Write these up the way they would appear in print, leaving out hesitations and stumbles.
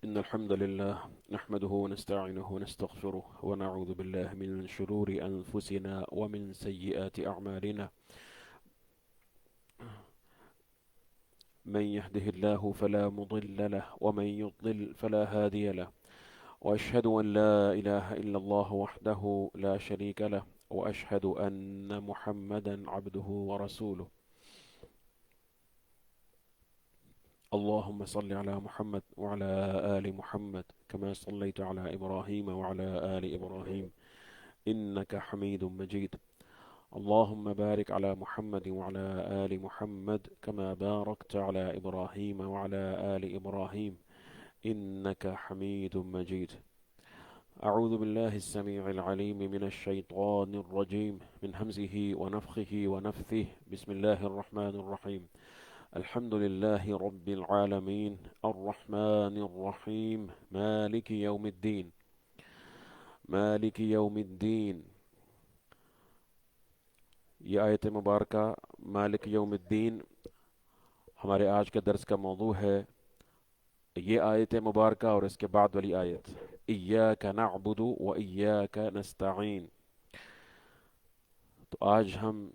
إن الحمد لله نحمده ونستعينه ونستغفره ونعوذ بالله من شرور أنفسنا ومن سيئات أعمالنا. من يهده الله فلا مضل له ومن يضلل فلا هادي له، وأشهد أن لا إله إلا الله وحده لا شريك له، وأشهد أن محمدا عبده ورسوله. اللهم صل على محمد وعلى آل محمد كما صليت على إبراهيم وعلى آل إبراهيم إنك حميد مجيد. اللهم بارك على محمد وعلى آل محمد كما باركت على إبراهيم وعلى آل إبراهيم إنك حميد مجيد. أعوذ بالله السميع العليم من الشيطان الرجيم من همزه ونفخه ونفثه. بسم الله الرحمن الرحيم. الحمد لله رب العالمين الرحمن الرحيم مالك يوم الدين. مالك يوم الدين. یہ آیت مبارکہ مالک یوم الدین ہمارے آج کے درس کا موضوع ہے. یہ آیت مبارکہ اور اس کے بعد والی آیت ایاک نعبد و ایاک نستعین. تو آج ہم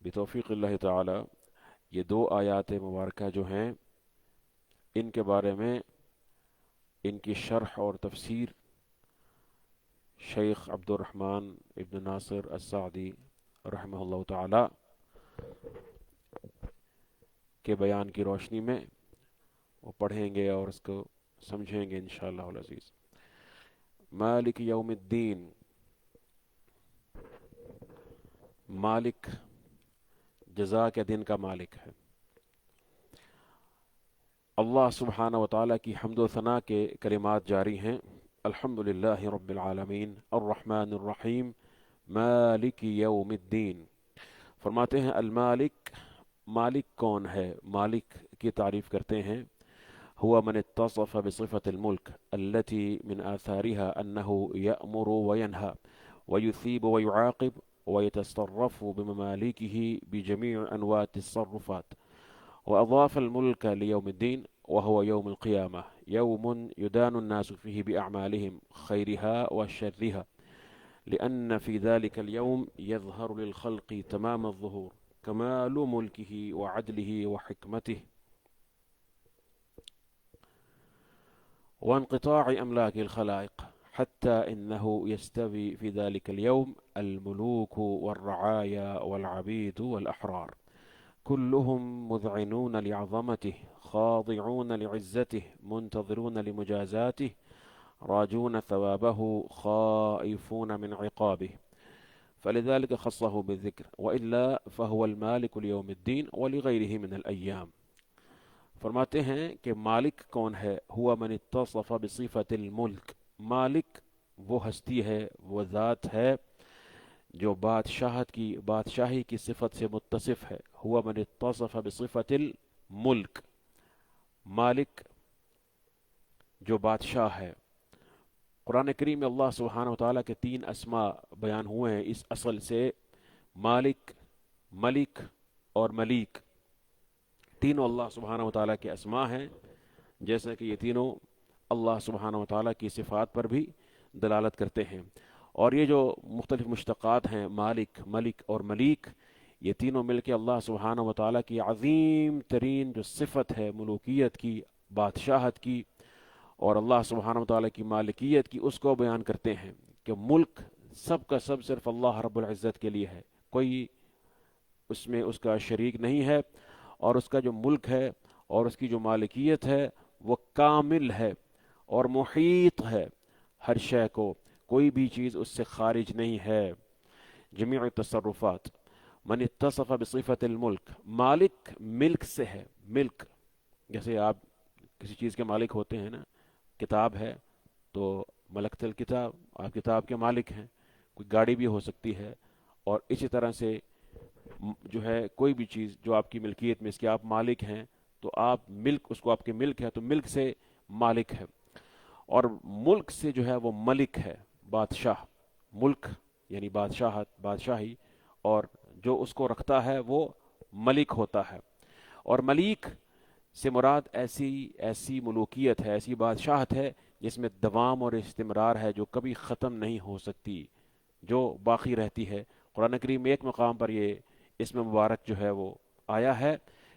بتوفیق اللہ تعالی یہ دو آیات مبارکہ جو ہیں ان کے بارے میں ان کی شرح اور تفسیر شیخ عبد الرحمن ابن ناصر السعدی رحمہ اللہ تعالی کے بیان کی روشنی میں وہ پڑھیں گے اور اس کو سمجھیں گے انشاءاللہ العزیز. مالک یوم الدین. مالک جزا کے دن کا مالک ہے. اللہ سبحانہ و تعالیٰ کی حمد و ثنا کے کلمات جاری ہیں. الحمدللہ رب العالمین الرحمن الرحیم مالک یوم الدین. فرماتے ہیں المالک، مالک کون ہے؟ مالک کی تعریف کرتے ہیں هو من اتصف بصفة الملك التي من آثارها أنه يأمر وينهى ويثيب ويعاقب ويتصرف بمماليكه بجميع أنواع التصرفات، وأضاف الملك ليوم الدين وهو يوم القيامة، يوم يدان الناس فيه بأعمالهم خيرها وشرها، لأن في ذلك اليوم يظهر للخلق تمام الظهور كمال ملكه وعدله وحكمته وانقطاع أملاك الخلائق، حتى إنه يستوي في ذلك اليوم الملوك والرعايا والعبيد والأحرار كلهم مذعنون لعظمته خاضعون لعزته منتظرون لمجازاته راجون ثوابه خائفون من عقابه، فلذلك خصه بالذكر، وإلا فهو المالك ليوم الدين ولغيره من الأيام. فرماتے ہیں کہ مالک کون ہے؟ ہوا من اتصف بصفت الملک. مالک وہ ہستی ہے، وہ ذات ہے جو بادشاہی کی صفت سے متصف ہے. ہوا من اتصف بصفت الملک، مالک جو بادشاہ ہے. قرآن کریم میں اللہ سبحانہ وتعالیٰ کے 3 اسماء بیان ہوئے ہیں اس اصل سے، مالک، ملک اور ملیک. تینوں اللہ سبحانہ وتعالیٰ کے اسماء ہیں، جیسا کہ یہ تینوں اللہ سبحانہ وتعالیٰ کی صفات پر بھی دلالت کرتے ہیں. اور یہ جو مختلف مشتقات ہیں مالک، ملک اور ملیک، یہ تینوں مل کے اللہ سبحانہ وتعالیٰ کی عظیم ترین جو صفت ہے ملوکیت کی، بادشاہت کی، اور اللہ سبحانہ وتعالیٰ کی مالکیت کی، اس کو بیان کرتے ہیں کہ ملک سب کا سب صرف اللہ رب العزت کے لیے ہے، کوئی اس میں اس کا شریک نہیں ہے. اور اس کا جو ملک ہے اور اس کی جو مالکیت ہے وہ کامل ہے اور محیط ہے ہر شے کو، کوئی بھی چیز اس سے خارج نہیں ہے. جمیع التصرفات. من اتصف بصفت الملک. مالک ملک سے ہے. ملک جیسے آپ کسی چیز کے مالک ہوتے ہیں نا، کتاب ہے تو ملکت الکتاب، آپ کتاب کے مالک ہیں. کوئی گاڑی بھی ہو سکتی ہے، اور اسی طرح سے جو ہے کوئی بھی چیز جو آپ کی ملکیت میں اس کے آپ مالک ہیں تو آپ ملک، اس کو آپ کے ملک ہے تو ملک سے مالک ہے. اور ملک سے جو ہے وہ ملک ہے، بادشاہ. ملک یعنی بادشاہت، بادشاہی، اور جو اس کو رکھتا ہے وہ ملک ہوتا ہے. اور ملیک سے مراد ایسی ملوکیت ہے، ایسی بادشاہت ہے جس میں دوام اور استمرار ہے، جو کبھی ختم نہیں ہو سکتی، جو باقی رہتی ہے۔ قرآن کریم میں ایک مقام پر یہ اسم مبارک جو ہے وہ آیا ہے،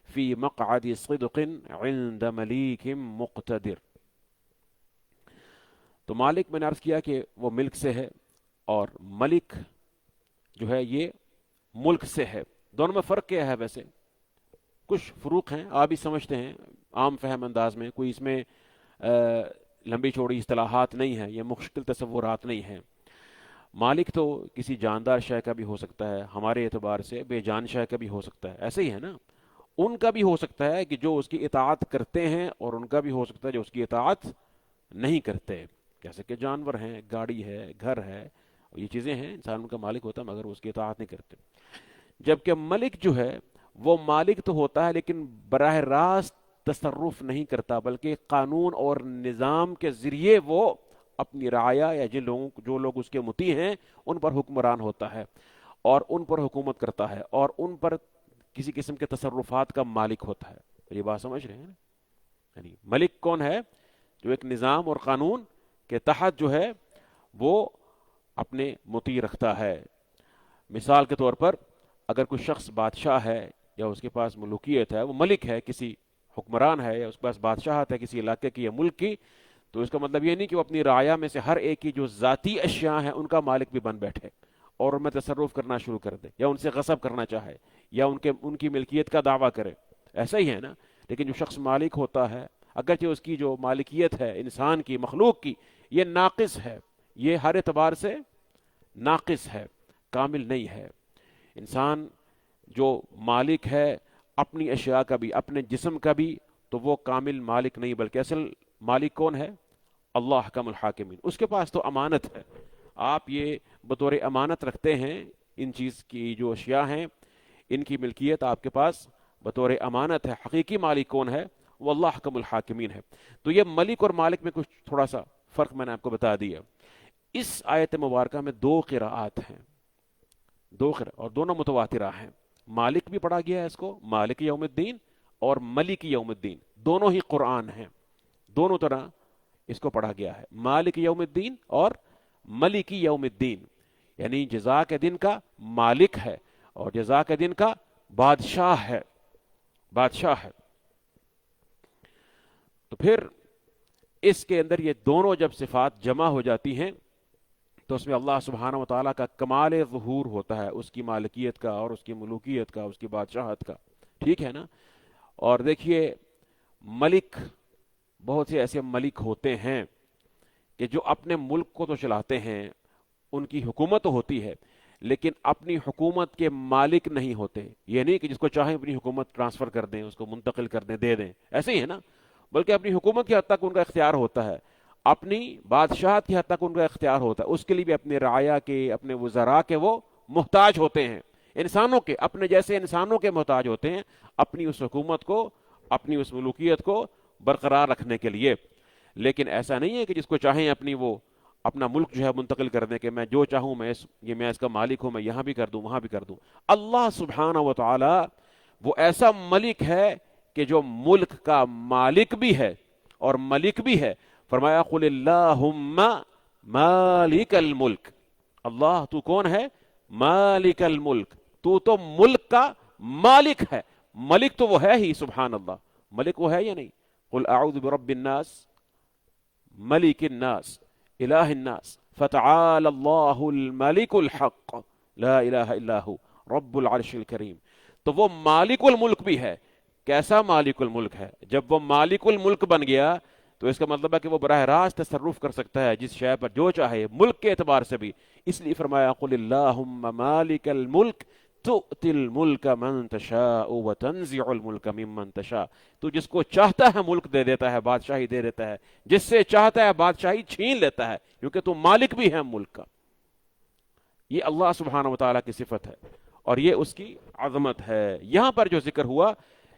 فی مقعد صدق عند ملیک مقتدر۔ تو مالک میں نے عرض کیا کہ وہ ملک سے ہے، اور ملک جو ہے یہ ملک سے ہے۔ دونوں میں فرق کیا ہے؟ ویسے کچھ فروق ہیں، آپ بھی سمجھتے ہیں عام فہم انداز میں، کوئی اس میں لمبی چوڑی اصطلاحات نہیں ہیں، یہ مشکل تصورات نہیں ہیں۔ مالک تو کسی جاندار شے کا بھی ہو سکتا ہے، ہمارے اعتبار سے بے جان شے کا بھی ہو سکتا ہے، ایسے ہی ہے نا۔ ان کا بھی ہو سکتا ہے کہ جو اس کی اطاعت کرتے ہیں، اور ان کا بھی ہو سکتا ہے جو اس کی اطاعت نہیں کرتے، جیسے کہ جانور ہیں، گاڑی ہے، گھر ہے، یہ چیزیں ہیں، انسان ان کا مالک ہوتا ہے مگر اس کی اطاعت نہیں کرتے۔ جبکہ ملک جو ہے وہ مالک تو ہوتا ہے لیکن براہ راست تصرف نہیں کرتا، بلکہ قانون اور نظام کے ذریعے وہ اپنی رعایا یا جو لوگ اس کے مطیع ہیں ان پر حکمران ہوتا ہے، اور ان پر حکومت کرتا ہے، اور ان پر کسی قسم کے تصرفات کا مالک ہوتا ہے۔ یہ بات سمجھ رہے ہیں؟ یعنی ملک کون ہے؟ جو ایک نظام اور قانون کے تحت جو ہے وہ اپنے مطیع رکھتا ہے۔ مثال کے طور پر اگر کوئی شخص بادشاہ ہے یا اس کے پاس ملوکیت ہے، وہ ملک ہے، کسی حکمران ہے، یا اس کے پاس بادشاہت ہے کسی علاقے کی یا ملک کی، تو اس کا مطلب یہ نہیں کہ وہ اپنی رعایا میں سے ہر ایک کی جو ذاتی اشیاء ہیں ان کا مالک بھی بن بیٹھے اور ان میں تصرف کرنا شروع کر دے، یا ان سے غصب کرنا چاہے، یا ان کی ملکیت کا دعویٰ کرے۔ ایسا ہی ہے نا۔ لیکن جو شخص مالک ہوتا ہے، اگرچہ اس کی جو مالکیت ہے انسان کی، مخلوق کی، یہ ناقص ہے، یہ ہر اعتبار سے ناقص ہے، کامل نہیں ہے۔ انسان جو مالک ہے اپنی اشیاء کا بھی، اپنے جسم کا بھی، تو وہ کامل مالک نہیں، بلکہ اصل مالک کون ہے؟ اللہ حکم الحاکمین۔ اس کے پاس تو امانت ہے، آپ یہ بطور امانت رکھتے ہیں، ان چیز کی جو اشیاء ہیں ان کی ملکیت آپ کے پاس بطور امانت ہے۔ حقیقی مالک کون ہے؟ وہ اللہ حکم الحاکمین ہے۔ تو یہ ملک اور مالک میں کچھ تھوڑا سا فرق میں نے آپ کو بتا دیا۔ اس آیت مبارکہ میں دو قراءات ہیں، اور دونوں متواترہ ہیں۔ مالک بھی پڑھا گیا ہے اس کو، مالک یوم الدین، اور ملک یوم الدین، دونوں ہی قرآن ہیں، دونوں طرح اس کو پڑھا گیا ہے، مالک یوم الدین اور ملک یوم الدین، یعنی جزا کے دن کا مالک ہے اور جزا کے دن کا بادشاہ ہے، بادشاہ ہے۔ تو پھر اس کے اندر یہ دونوں جب صفات جمع ہو جاتی ہیں تو اس میں اللہ سبحانہ و تعالیٰ کا کمال ظہور ہوتا ہے، اس کی مالکیت کا اور اس کی ملوکیت کا، اس کی بادشاہت کا، ٹھیک ہے نا۔ اور دیکھیے ملک، بہت سے ایسے ملک ہوتے ہیں کہ جو اپنے ملک کو تو چلاتے ہیں، ان کی حکومت تو ہوتی ہے، لیکن اپنی حکومت کے مالک نہیں ہوتے۔ یہ نہیں کہ جس کو چاہیں اپنی حکومت ٹرانسفر کر دیں، اس کو منتقل کر دیں، دے دیں، ایسے ہی ہے نا، بلکہ اپنی حکومت کی حد تک ان کا اختیار ہوتا ہے، اپنی بادشاہت کی حد تک ان کا اختیار ہوتا ہے، اس کے لیے بھی اپنے رعایا کے، اپنے وزراء کے وہ محتاج ہوتے ہیں، انسانوں کے، اپنے جیسے انسانوں کے محتاج ہوتے ہیں اپنی اس حکومت کو، اپنی اس ملوکیت کو برقرار رکھنے کے لیے۔ لیکن ایسا نہیں ہے کہ جس کو چاہیں اپنا ملک جو ہے منتقل کر دیں کہ میں جو چاہوں میں اس کا مالک ہوں، میں یہاں بھی کر دوں، وہاں بھی کر دوں۔ اللہ سبحانہ و تعالی وہ ایسا ملک ہے کہ جو ملک کا مالک بھی ہے اور ملک بھی ہے۔ فرمایا قل اللہم مالک الملک، اللہ تو کون ہے؟ مالک الملک، تو ملک کا مالک ہے، ملک تو وہ ہے ہی، سبحان اللہ، ملک وہ ہے یا نہیں؟ قل اعوذ برب الناس ملک الناس الہ الناس فتعال اللہ الملک الحق لا الہ الا ہو رب العرش الکریم۔ تو وہ مالک الملک بھی ہے۔ کیسا مالک الملک ہے؟ جب وہ مالک الملک بن گیا تو اس کا مطلب ہے کہ وہ براہ راست تصرف کر سکتا ہے جس شے پر جو چاہے، ملک کے اعتبار سے بھی۔ اس لیے فرمایا قل اللہم مالک الملک تؤتی الملک من تشاء وتنزع الملک ممن تشاء۔ تو جس کو چاہتا ہے ملک دے دیتا ہے، بادشاہی دے دیتا ہے، جس سے چاہتا ہے بادشاہی چھین لیتا ہے، کیونکہ تو مالک بھی ہے ملک کا۔ یہ اللہ سبحانہ و تعالیٰ کی صفت ہے اور یہ اس کی عظمت ہے۔ یہاں پر جو ذکر ہوا،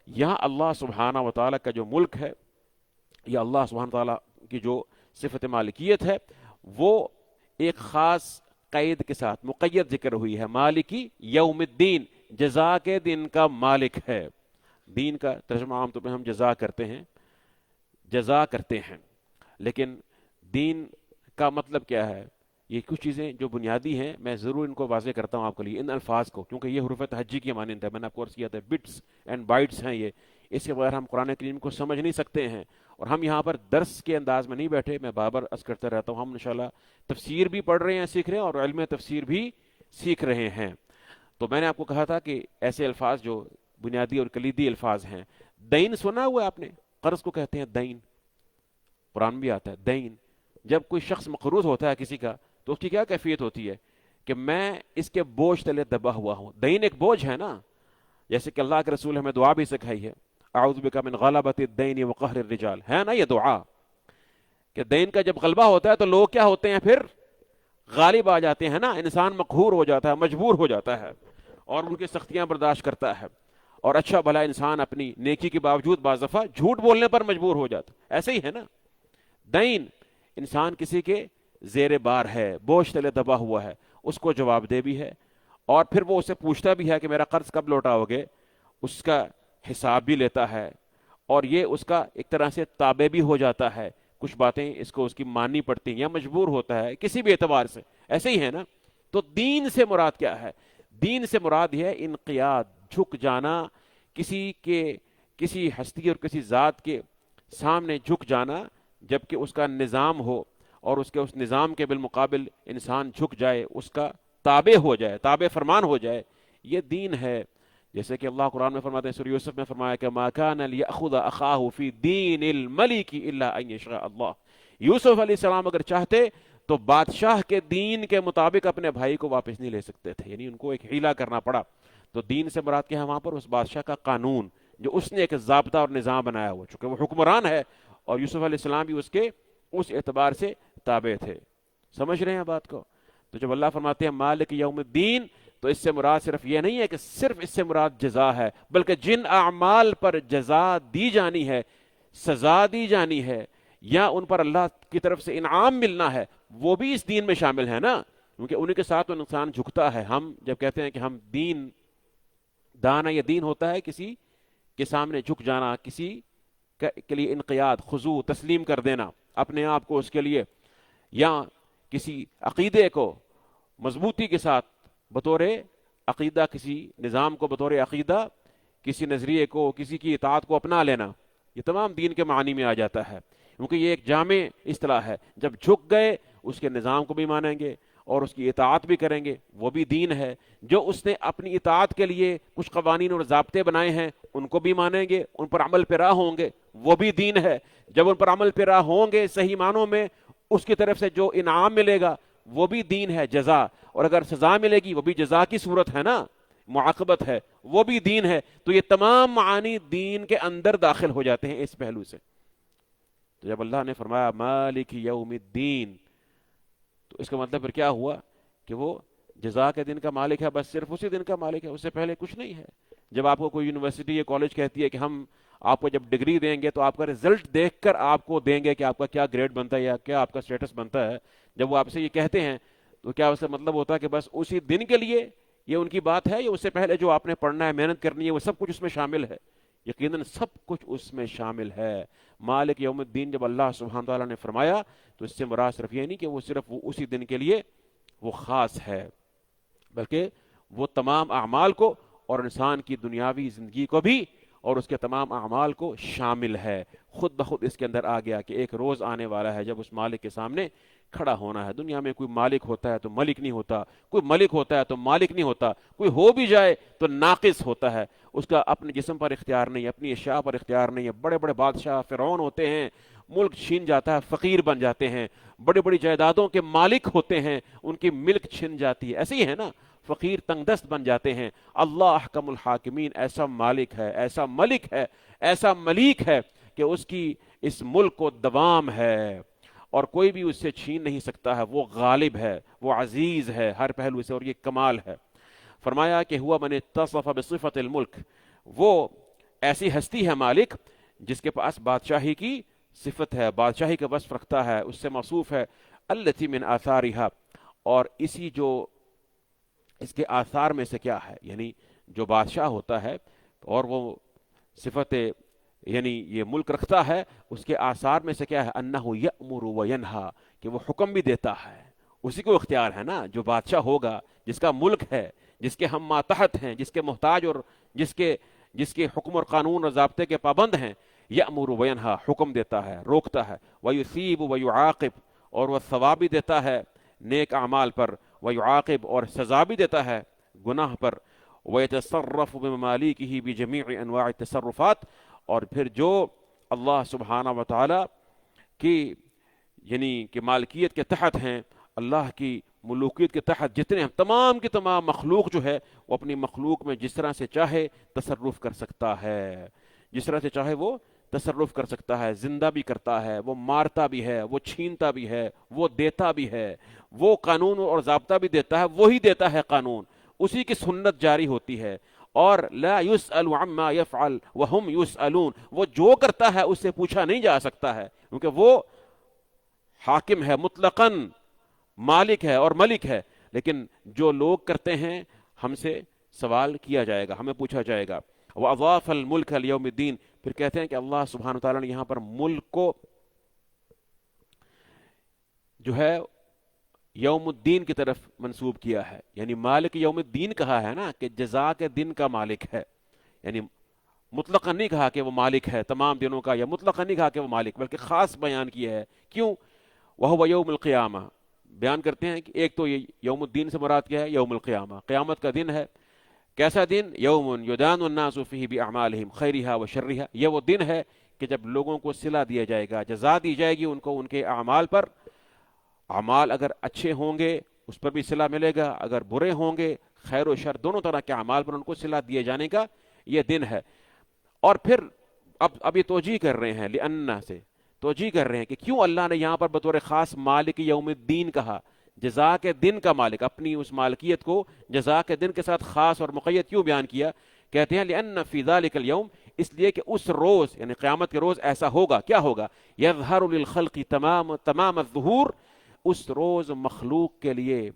یہاں اللہ سبحانہ و تعالیٰ کا جو ملک ہے، یا اللہ سبحانہ تعالیٰ کی جو صفت مالکیت ہے، وہ ایک خاص قید کے ساتھ مقید ذکر ہوئی ہے، مالکی یوم الدین، جزا کے دن کا مالک ہے۔ دین کا ترجمہ عام طور پہ ہم جزا کرتے ہیں، لیکن دین کا مطلب کیا ہے؟ یہ کچھ چیزیں جو بنیادی ہیں، میں ضرور ان کو واضح کرتا ہوں آپ کے لیے، ان الفاظ کو، کیونکہ یہ حروف تہجی کی مانند ہے، میں نے آپ کو عرض کیا تھا بٹس اینڈ بائٹس ہیں یہ، اس کے بغیر ہم قرآن کریم کو سمجھ نہیں سکتے ہیں۔ اور ہم یہاں پر درس کے انداز میں نہیں بیٹھے، میں بار عرض کرتا رہتا ہوں، ہم انشاءاللہ تفسیر بھی پڑھ رہے ہیں، سیکھ رہے ہیں، اور علم تفسیر بھی سیکھ رہے ہیں۔ تو میں نے آپ کو کہا تھا کہ ایسے الفاظ جو بنیادی اور کلیدی الفاظ ہیں، دین سنا ہوا ہے آپ نے؟ قرض کو کہتے ہیں دین، قرآن بھی آتا ہے دین۔ جب کوئی شخص مقروض ہوتا ہے کسی کا تو اس کی کیا کیفیت ہوتی ہے کہ میں اس کے بوجھ تلے دبا ہوا ہوں۔ دین ایک بوجھ ہے نا، جیسے کہ اللہ کے رسول ہمیں دعا بھی سکھائی ہے، اعوذ بک من غلبۃ الدین وقہر الرجال، ہے نا یہ دعا، کہ دین کا جب غلبہ ہوتا ہے تو لوگ کیا ہوتے ہیں؟ پھر غالب آ جاتے ہیں نا، انسان مقہور ہو جاتا ہے، مجبور ہو جاتا ہے، اور ان کی سختیاں برداشت کرتا ہے، اور اچھا بھلا انسان اپنی نیکی کے باوجود بعض دفعہ جھوٹ بولنے پر مجبور ہو جاتا ہے، ایسے ہی ہے نا۔ دین، انسان کسی کے زیر بار ہے، بوجھ تلے دبا ہوا ہے، اس کو جواب دے بھی ہے، اور پھر وہ اسے پوچھتا بھی ہے کہ میرا قرض کب لوٹاؤ گے، اس کا حساب بھی لیتا ہے، اور یہ اس کا ایک طرح سے تابع بھی ہو جاتا ہے، کچھ باتیں اس کو اس کی ماننی پڑتی ہیں یا مجبور ہوتا ہے کسی بھی اعتبار سے، ایسے ہی ہے نا۔ تو دین سے مراد کیا ہے؟ دین سے مراد یہ ہے انقیاد، جھک جانا، کسی ہستی اور کسی ذات کے سامنے جھک جانا، جبکہ اس کا نظام ہو، اور اس نظام کے بالمقابل انسان جھک جائے، اس کا تابع ہو جائے، تابع فرمان ہو جائے، یہ دین ہے۔ جیسے کہ اللہ قرآن میں فرماتے ہیں، سورہ یوسف میں فرمایا کہ ما کان لیأخذ اخاہ فی دین الملک الا ان یشاء اللہ، یوسف علیہ السلام اگر چاہتے تو بادشاہ کے دین کے مطابق اپنے بھائی کو واپس نہیں لے سکتے تھے، یعنی ان کو ایک حیلہ کرنا پڑا۔ تو دین سے مراد کیا ہے وہاں پر؟ اس بادشاہ کا قانون جو اس نے ایک ضابطہ اور نظام بنایا ہوا، چونکہ وہ حکمران ہے، اور یوسف علیہ السلام بھی اس اعتبار سے تابع تھے۔ سمجھ رہے ہیں بات کو؟ تو جب اللہ فرماتے ہیں مالک یوم الدین، تو اس سے مراد صرف یہ نہیں ہے کہ صرف اس سے مراد جزا ہے، بلکہ جن اعمال پر جزا دی جانی ہے، سزا دی جانی ہے، یا ان پر اللہ کی طرف سے انعام ملنا ہے، وہ بھی اس دین میں شامل ہے نا، کیونکہ انہیں کے ساتھ انسان جھکتا ہے۔ ہم جب کہتے ہیں کہ ہم دین دانا، یہ دین ہوتا ہے کسی کے سامنے جھک جانا، کسی کے لیے انقیاد، خضوع، تسلیم کر دینا اپنے آپ کو اس کے لیے، یا کسی عقیدے کو مضبوطی کے ساتھ بطور عقیدہ، کسی نظام کو بطور عقیدہ، کسی نظریے کو، کسی کی اطاعت کو اپنا لینا، یہ تمام دین کے معنی میں آ جاتا ہے، کیونکہ یہ ایک جامع اصطلاح ہے۔ جب جھک گئے اس کے نظام کو بھی مانیں گے اور اس کی اطاعت بھی کریں گے، وہ بھی دین ہے۔ جو اس نے اپنی اطاعت کے لیے کچھ قوانین اور ضابطے بنائے ہیں ان کو بھی مانیں گے، ان پر عمل پیرا ہوں گے، وہ بھی دین ہے۔ جب ان پر عمل پیرا ہوں گے صحیح معنوں میں، اس کی طرف سے جو انعام ملے گا وہ بھی دین ہے، جزا، اور اگر سزا ملے گی وہ بھی جزا کی صورت ہے نا، معاقبت ہے، وہ بھی دین ہے۔ تو یہ تمام معانی دین کے اندر داخل ہو جاتے ہیں اس پہلو سے۔ تو جب اللہ نے فرمایا مالک یوم الدین، تو اس کا مطلب پھر کیا ہوا کہ وہ جزا کے دن کا مالک ہے، بس صرف اسی دن کا مالک ہے، اس سے پہلے کچھ نہیں ہے۔ جب آپ کو کوئی یونیورسٹی یا کالج کہتی ہے کہ ہم آپ کو جب ڈگری دیں گے تو آپ کا رزلٹ دیکھ کر آپ کو دیں گے کہ آپ کا کیا گریڈ بنتا ہے یا کیا آپ کا سٹیٹس بنتا ہے، جب وہ آپ سے یہ کہتے ہیں تو کیا اس کا مطلب ہوتا ہے کہ بس اسی دن کے لیے یہ ان کی بات ہے، یا اس سے پہلے جو آپ نے پڑھنا ہے، محنت کرنی ہے، وہ سب کچھ اس میں شامل ہے؟ یقیناً سب کچھ اس میں شامل ہے۔ مالک یوم الدین جب اللہ سبحانہ تعالیٰ نے فرمایا تو اس سے مراد صرف یہ نہیں کہ وہ صرف اسی دن کے لیے وہ خاص ہے، بلکہ وہ تمام اعمال کو اور انسان کی دنیاوی زندگی کو بھی اور اس کے تمام اعمال کو شامل ہے۔ خود بخود اس کے اندر آ گیا کہ ایک روز آنے والا ہے جب اس مالک کے سامنے کھڑا ہونا ہے۔ دنیا میں کوئی مالک ہوتا ہے تو ملک نہیں ہوتا، کوئی ملک ہوتا ہے تو مالک نہیں ہوتا، کوئی ہو بھی جائے تو ناقص ہوتا ہے، اس کا اپنے جسم پر اختیار نہیں، اپنی اشیاء پر اختیار نہیں ہے۔ بڑے بڑے بادشاہ فرعون ہوتے ہیں، ملک چھین جاتا ہے، فقیر بن جاتے ہیں، بڑی بڑی جائیدادوں کے مالک ہوتے ہیں، ان کی ملک چھن جاتی ہے، ایسے ہی ہے نا، فقیر تنگ دست بن جاتے ہیں۔ اللہ احکم الحاکمین ایسا مالک ہے، ایسا ملک ہے، ایسا ملیک ہے کہ اس کی اس ملک کو دوام ہے اور کوئی بھی اس سے چھین نہیں سکتا ہے۔ وہ غالب ہے، وہ عزیز ہے ہر پہلو سے، اور یہ کمال ہے۔ فرمایا کہ ہوا من اتصف بصفت الملک، وہ ایسی ہستی ہے مالک جس کے پاس بادشاہی کی صفت ہے، بادشاہی کا وصف رکھتا ہے، اس سے موصوف ہے۔ التی من آثارها، اور اسی جو اس کے آثار میں سے کیا ہے، یعنی جو بادشاہ ہوتا ہے اور وہ صفت یعنی یہ ملک رکھتا ہے، اس کے آثار میں سے کیا ہے؟ انہ یأمر و ینہا، کہ وہ حکم بھی دیتا ہے، اسی کو اختیار ہے نا، جو بادشاہ ہوگا، جس کا ملک ہے، جس کے ہم ماتحت ہیں، جس کے محتاج اور جس کے حکم اور قانون اور ضابطے کے پابند ہیں، یأمر و ینہا، حکم دیتا ہے، روکتا ہے، ویثیب و یعاقب، اور وہ ثواب بھی دیتا ہے نیک اعمال پر، ویعاقب، اور سزا بھی دیتا ہے گناہ پر، ویتصرف بممالکہ بجمیع انواع التصرفات، اور پھر جو اللہ سبحانہ و تعالی کی یعنی کہ مالکیت کے تحت ہیں، اللہ کی ملوکیت کے تحت جتنے ہیں، تمام کی تمام مخلوق جو ہے وہ اپنی مخلوق میں جس طرح سے چاہے تصرف کر سکتا ہے، جس طرح سے چاہے وہ تصرف کر سکتا ہے، زندہ بھی کرتا ہے، وہ مارتا بھی ہے، وہ چھینتا بھی ہے، وہ دیتا بھی ہے، وہ قانون اور ضابطہ بھی دیتا ہے، وہی دیتا ہے قانون، اسی کی سنت جاری ہوتی ہے، اور لا يسأل عما يفعل وهم يسألون، وہ جو کرتا ہے اس سے پوچھا نہیں جا سکتا ہے، کیونکہ وہ حاکم ہے، مطلقاً مالک ہے اور ملک ہے، لیکن جو لوگ کرتے ہیں ہم سے سوال کیا جائے گا، ہمیں پوچھا جائے گا۔ وَأَضَافَ الْمُلْكَ لِيَوْمِ الدِّينِ، پھر کہتے ہیں کہ اللہ سبحانہ وتعالیٰ نے یہاں پر ملک کو جو ہے یوم الدین کی طرف منسوب کیا ہے، یعنی مالک یوم الدین کہا ہے نا، کہ جزا کے دن کا مالک ہے، یعنی مطلقاً نہیں کہا کہ وہ مالک ہے تمام دنوں کا، یا مطلقاً نہیں کہا کہ وہ مالک، بلکہ خاص بیان کیا ہے۔ کیوں؟ وَهُوَ يَوْمُ الْقِيَامَةِ، بیان کرتے ہیں کہ ایک تو یہ یوم الدین سے مراد کیا ہے؟ یوم القیامہ، قیامت کا دن ہے۔ کیسا دن؟ یوم یدان الناس فیہ باعمالہم خیرہا و شرہا، یہ وہ دن ہے کہ جب لوگوں کو صلہ دیا جائے گا، جزا دی جائے گی ان کو ان کے اعمال پر، اعمال اگر اچھے ہوں گے اس پر بھی صلہ ملے گا، اگر برے ہوں گے، خیر و شر دونوں طرح کے اعمال پر ان کو صلہ دیے جانے کا یہ دن ہے۔ اور پھر اب یہ توجیہ کر رہے ہیں، لأن سے توجیہ کر رہے ہیں کہ کیوں اللہ نے یہاں پر بطور خاص مالک یوم الدین کہا، جزا کے دن کا مالک، اپنی اس مالکیت کو جزا کے دن کے ساتھ خاص اور مقید کیوں بیان کیا؟ کہتے ہیں لأن فی ذلک اليوم، اس لیے کہ اس روز یعنی قیامت کے روز ایسا ہوگا، کیا ہوگا؟ یظہر للخلق تمام الظہور، اس روز مخلوق کے لیے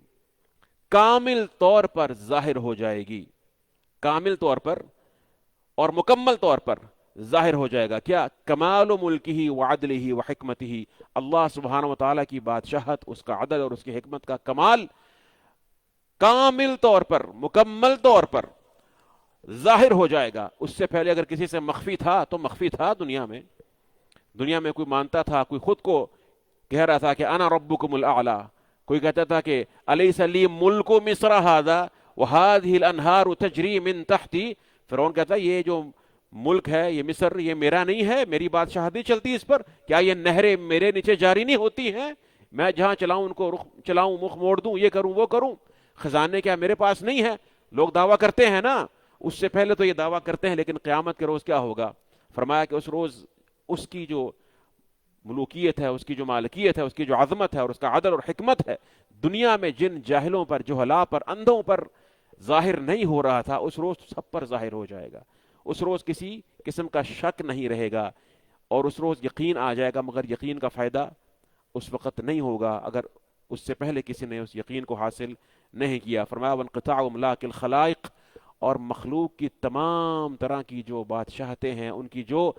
کامل طور پر ظاہر ہو جائے گی، کامل طور پر اور مکمل طور پر ظاہر ہو جائے گا، کیا؟ کمال ملکہ وعدلہ وحکمتہ، اللہ سبحانہ وتعالیٰ کی بادشاہت، اس کا عدل اور اس کی حکمت کا کمال کامل طور پر، مکمل طور پر ظاہر ہو جائے گا۔ اس سے پہلے اگر کسی سے مخفی تھا تو مخفی تھا، دنیا میں کوئی مانتا تھا، کوئی خود کو کہہ رہا تھا کہ انا ربکم الاعلی، کوئی کہتا تھا کہ الیس لی ملک مصر ھذا وھذہ الانہار تجری من تحتی، فرعون کہتا ہے یہ جو ملک ہے، یہ مصر، یہ میرا نہیں ہے، میری بادشاہتی چلتی اس پر، کیا یہ نہریں میرے نیچے جاری نہیں ہوتی ہیں؟ میں جہاں چلاؤں ان کو رخ چلاؤں، مخ موڑ دوں، یہ کروں وہ کروں، خزانے کیا میرے پاس نہیں ہے؟ لوگ دعویٰ کرتے ہیں نا، اس سے پہلے تو یہ دعویٰ کرتے ہیں، لیکن قیامت کے روز کیا ہوگا؟ فرمایا کہ اس روز اس کی جو ملوکیت ہے، اس کی جو مالکیت ہے، اس کی جو عظمت ہے اور اس کا عدل اور حکمت ہے، دنیا میں جن جاہلوں پر، جہلاء پر، اندھوں پر ظاہر نہیں ہو رہا تھا، اس روز سب پر ظاہر ہو جائے گا۔ اس روز کسی قسم کا شک نہیں رہے گا، اور اس روز یقین آ جائے گا، مگر یقین کا فائدہ اس وقت نہیں ہوگا اگر اس سے پہلے کسی نے اس یقین کو حاصل نہیں کیا۔ فرمایا وانقطاع املاک الخلائق، اور مخلوق کی تمام طرح کی جو بادشاہتیں ہیں، ان کی جو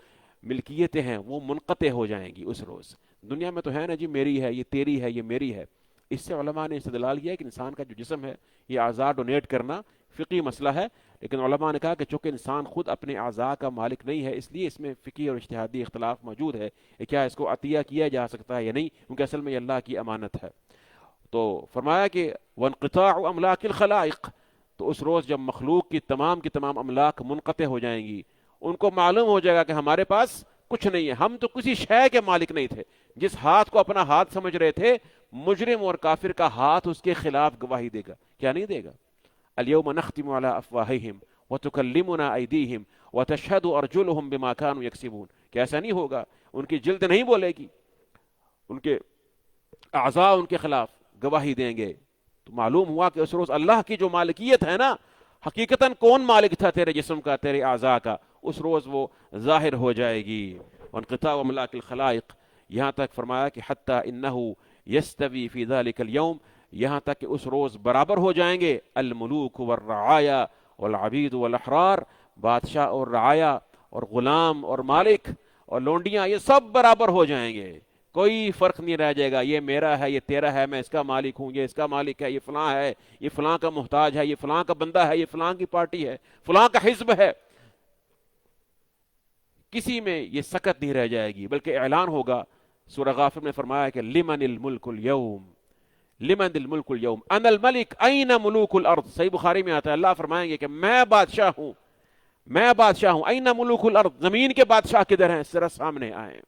ملکیتیں ہیں، وہ منقطع ہو جائیں گی اس روز۔ دنیا میں تو ہے نا جی، میری ہے، یہ تیری ہے، یہ میری ہے۔ اس سے علماء نے استدلال کیا ہے کہ انسان کا جو جسم ہے، یہ اعضاء ڈونیٹ کرنا فقہی مسئلہ ہے، لیکن علماء نے کہا کہ چونکہ انسان خود اپنے اعضاء کا مالک نہیں ہے، اس لیے اس میں فقہی اور اجتہادی اختلاف موجود ہے کہ کیا اس کو عطیہ کیا جا سکتا ہے یا نہیں، کیونکہ اصل میں یہ اللہ کی امانت ہے۔ تو فرمایا کہ وانقطاع املاک الخلائق، تو اس روز جب مخلوق کی تمام املاک منقطع ہو جائیں گی، ان کو معلوم ہو جائے گا کہ ہمارے پاس کچھ نہیں ہے، ہم تو کسی شے کے مالک نہیں تھے۔ جس ہاتھ کو اپنا ہاتھ سمجھ رہے تھے، مجرم اور کافر کا ہاتھ اس کے خلاف گواہی دے گا، کیا نہیں دے گا؟ الیوم نختم علی افواہہم وتکلمنا ایدیہم وتشہد ارجلہم بما کانوا یکسبون، کہ ایسا نہیں ہوگا، ان کی جلد نہیں بولے گی، ان کے اعضاء ان کے خلاف گواہی دیں گے۔ تو معلوم ہوا کہ اس روز اللہ کی جو مالکیت ہے نا، حقیقتاً کون مالک تھا تیرے جسم کا، تیرے اعضاء کا، اس روز وہ ظاہر ہو جائے گی۔ وانقطاع املاک الخلائق، یہاں تک فرمایا کہ حتی انہ یستوی فی ذلک اليوم، یہاں تک کہ اس روز برابر ہو جائیں گے الملوک والرعایا والعبید والاحرار، بادشاہ اور رعایا اور غلام اور مالک اور لونڈیاں یہ سب برابر ہو جائیں گے، کوئی فرق نہیں رہ جائے گا، یہ میرا ہے، یہ تیرا ہے، میں اس کا مالک ہوں، یہ اس کا مالک ہے، یہ فلاں ہے، یہ فلاں کا محتاج ہے، یہ فلاں کا بندہ ہے، یہ فلاں کی پارٹی ہے، فلاں کا حزب ہے. کسی میں یہ سکت نہیں رہ جائے گی، بلکہ اعلان ہوگا. سورہ غافر نے فرمایا کہ لمن الملک اليوم، لمن الملک اليوم انا الملک این ملوک الارض. صحیح بخاری میں آتا ہے اللہ فرمائیں گے کہ میں بادشاہ ہوں، میں بادشاہ ہوں. این ملوک الارض، زمین کے بادشاہ کدھر ہیں؟ ذرا سامنے آئیں.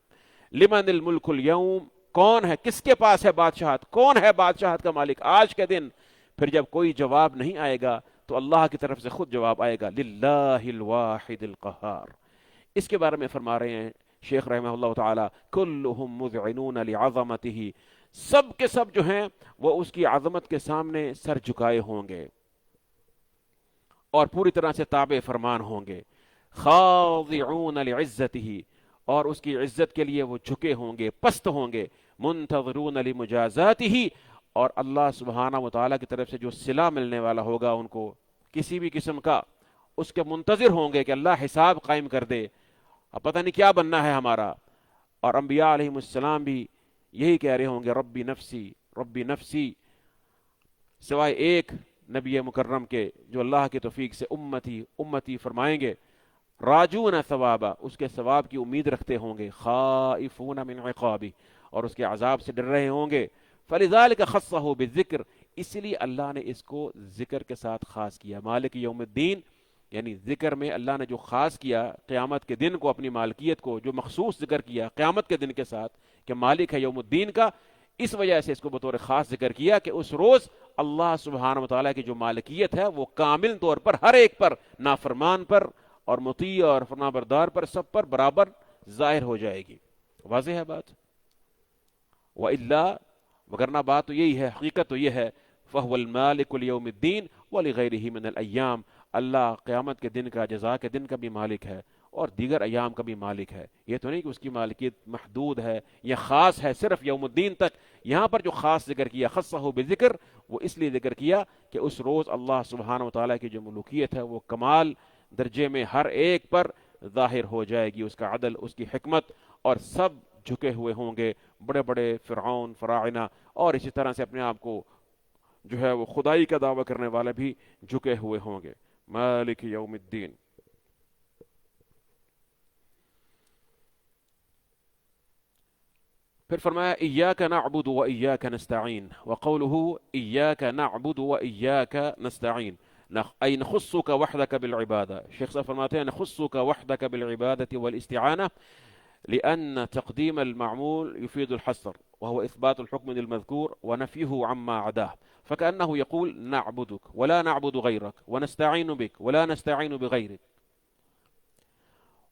لمن الملک اليوم، کون ہے، کس کے پاس ہے بادشاہت، کون ہے بادشاہت کا مالک آج کے دن؟ پھر جب کوئی جواب نہیں آئے گا تو اللہ کی طرف سے خود جواب آئے گا، للہ الواحد القہار. اس کے بارے میں فرما رہے ہیں شیخ رحمہ اللہ تعالی، کلہم مذعنون لعظمتہ، سب کے سب جو ہیں وہ اس کی عظمت کے سامنے سر جھکائے ہوں گے اور پوری طرح سے تابع فرمان ہوں گے. خاضعون لعزتہ، اور اس کی عزت کے لیے وہ جھکے ہوں گے، پست ہوں گے. منتظرون لمجازاتہ، اور اللہ سبحانہ و تعالیٰ کی طرف سے جو صلہ ملنے والا ہوگا ان کو کسی بھی قسم کا، اس کے منتظر ہوں گے کہ اللہ حساب قائم کر دے، اب پتہ نہیں کیا بننا ہے ہمارا. اور انبیاء علیہم السلام بھی یہی کہہ رہے ہوں گے، ربی نفسی ربی نفسی، سوائے ایک نبی مکرم کے جو اللہ کی توفیق سے امتی امتی فرمائیں گے. راجون ثوابا، اس کے ثواب کی امید رکھتے ہوں گے. خائفون من عقابی، اور اس کے عذاب سے ڈر رہے ہوں گے. فلذلک خصہ بالذکر، اسی لیے اللہ نے اس کو ذکر کے ساتھ خاص کیا. مالک یوم الدین، یعنی ذکر میں اللہ نے جو خاص کیا قیامت کے دن کو، اپنی مالکیت کو جو مخصوص ذکر کیا قیامت کے دن کے ساتھ کہ مالک ہے یوم الدین کا، اس وجہ سے اس کو بطور خاص ذکر کیا کہ اس روز اللہ سبحانہ وتعالیٰ کی جو مالکیت ہے وہ کامل طور پر ہر ایک پر، نافرمان پر اور مطیع اور فرما بردار پر، سب پر برابر ظاہر ہو جائے گی. واضح ہے بات؟ وَإِلَّا، وگرنہ بات تو یہی ہے، حقیقت تو یہ ہے. فَهُوَ الْمَالِكُ لِيَوْمِ الدِّينِ وَلِغَيْرِهِ مِنَ الْأَيَّامِ، اللہ قیامت کے دن کا، جزا کے دن کا بھی مالک ہے اور دیگر ایام کا بھی مالک ہے. یہ تو نہیں کہ اس کی مالکیت محدود ہے یا خاص ہے صرف یوم الدین تک. یہاں پر جو خاص ذکر کیا خصہ بذکر، وہ اس لیے ذکر کیا کہ اس روز اللہ سبحانہ وتعالیٰ کی جو ملوکیت ہے وہ کمال درجے میں ہر ایک پر ظاہر ہو جائے گی، اس کا عدل، اس کی حکمت، اور سب جھکے ہوئے ہوں گے. بڑے بڑے فرعون، فراعنہ، اور اسی طرح سے اپنے آپ کو جو ہے وہ خدائی کا دعویٰ کرنے والے بھی جھکے ہوئے ہوں گے. مالک یوم الدین. پھر فرمایا ایاک نعبد و ایاک نستعین، وقوله ایاک نعبد و ایاک نستعین ای نخصک وحدک بالعبادہ. شیخ صاحب فرماتے ہیں نخصک وحدک بالعبادة والاستعانة لأن تقديم المعمول يفيد الحصر وهو إثبات الحكم للمذكور ونفيه عما عداه، فكأنه يقول نعبدك ولا نعبد غيرك ونستعين بك ولا نستعين بغيرك.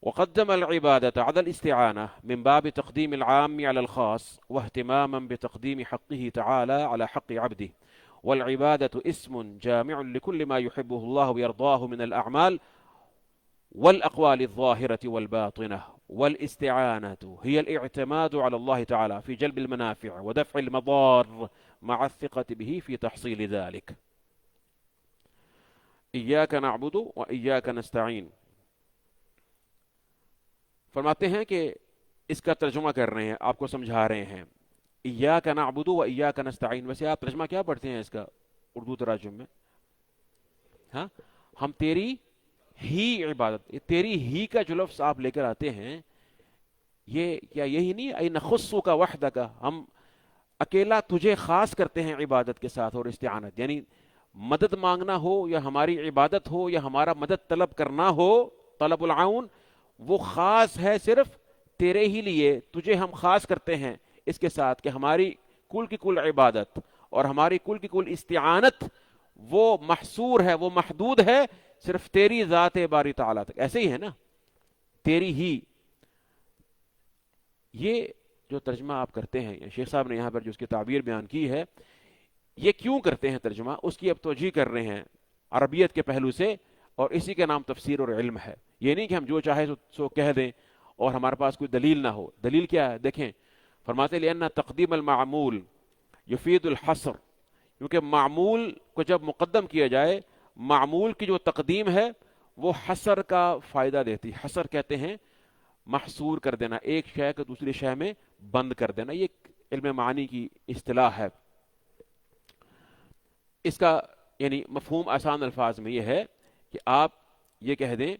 وقدم العبادة على الاستعانة من باب تقديم العام على الخاص واهتماما بتقديم حقه تعالى على حق عبده. والعبادة اسم جامع لكل ما يحبه الله ويرضاه من الأعمال والأقوال الظاهرة والباطنة. والاستعانة هي الاعتماد على الله تعالى في جلب المنافع ودفع المضار مع الثقة به في تحصيل ذلك. إياك نعبد وإياك نستعين. فرماتے ہیں کہ اس کا ترجمہ کر رہے ہیں، آپ کو سمجھا رہے ہیں. ایاک نعبد و ایاک نستعین، ویسے آپ ترجمہ کیا پڑھتے ہیں اس کا اردو تراجم میں؟ ہاں، ہم تیری ہی عبادت، تیری ہی کا جو لفظ آپ لے کر آتے ہیں، یہ کیا یہی نہیں اے نخصک وحدک، ہم اکیلا تجھے خاص کرتے ہیں عبادت کے ساتھ اور استعانت، یعنی مدد مانگنا ہو یا ہماری عبادت ہو یا ہمارا مدد طلب کرنا ہو، طلب العون، وہ خاص ہے صرف تیرے ہی لیے، تجھے ہم خاص کرتے ہیں اس کے ساتھ کہ ہماری کل کی کل عبادت اور ہماری کل کی کل استعانت وہ محصور ہے، وہ محدود ہے صرف تیری ذات باری تعالیٰ تک. ایسے ہی ہے نا، تیری ہی. یہ جو ترجمہ آپ کرتے ہیں، شیخ صاحب نے یہاں پر جو اس کی تعبیر بیان کی ہے، یہ کیوں کرتے ہیں ترجمہ، اس کی اب توجیہ کر رہے ہیں عربیت کے پہلو سے، اور اسی کا نام تفسیر اور علم ہے. یہ نہیں کہ ہم جو چاہے سو کہہ دیں اور ہمارے پاس کوئی دلیل نہ ہو. دلیل کیا ہے؟ دیکھیں، فرماتے لأن تقدیم المعمول یفید الحصر، کیونکہ معمول کو جب مقدم کیا جائے، معمول کی جو تقدیم ہے وہ حصر کا فائدہ دیتی. حصر کہتے ہیں محصور کر دینا, ایک شے کو دوسری شے میں بند کر دینا. یہ علم معانی کی اصطلاح ہے. اس کا یعنی مفہوم آسان الفاظ میں یہ ہے کہ آپ یہ کہہ دیں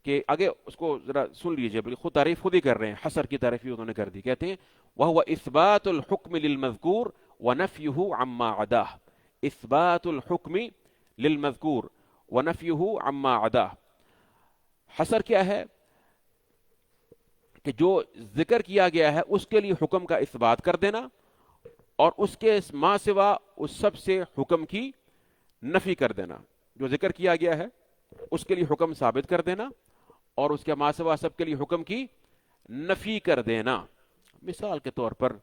کہ آگے اس کو ذرا سن لیجئے, بلکہ خود تعریف خود ہی کر رہے ہیں, حصر کی تعریف انہوں نے کر دی. کہتے ہیں وَهُوَ إِثْبَاتُ الْحُكْمِ لِلْمَذْكُورِ وَنَفْيُهُ عَمَّا عَدَاهُ. إِثْبَاتُ الْحُكْمِ لِلْمَذْكُورِ وَنَفْيُهُ عَمَّا عَدَاهُ. حصر کیا ہے کہ جو ذکر کیا گیا ہے اس کے لیے حکم کا اثبات کر دینا, اور اس کے ما سوا اس سب سے حکم کی نفی کر دینا. جو ذکر کیا گیا ہے اس کے لیے حکم ثابت کر دینا, اور اس کے ما سوا سب کے لیے حکم کی نفی کر دینا. مثال کے طور پر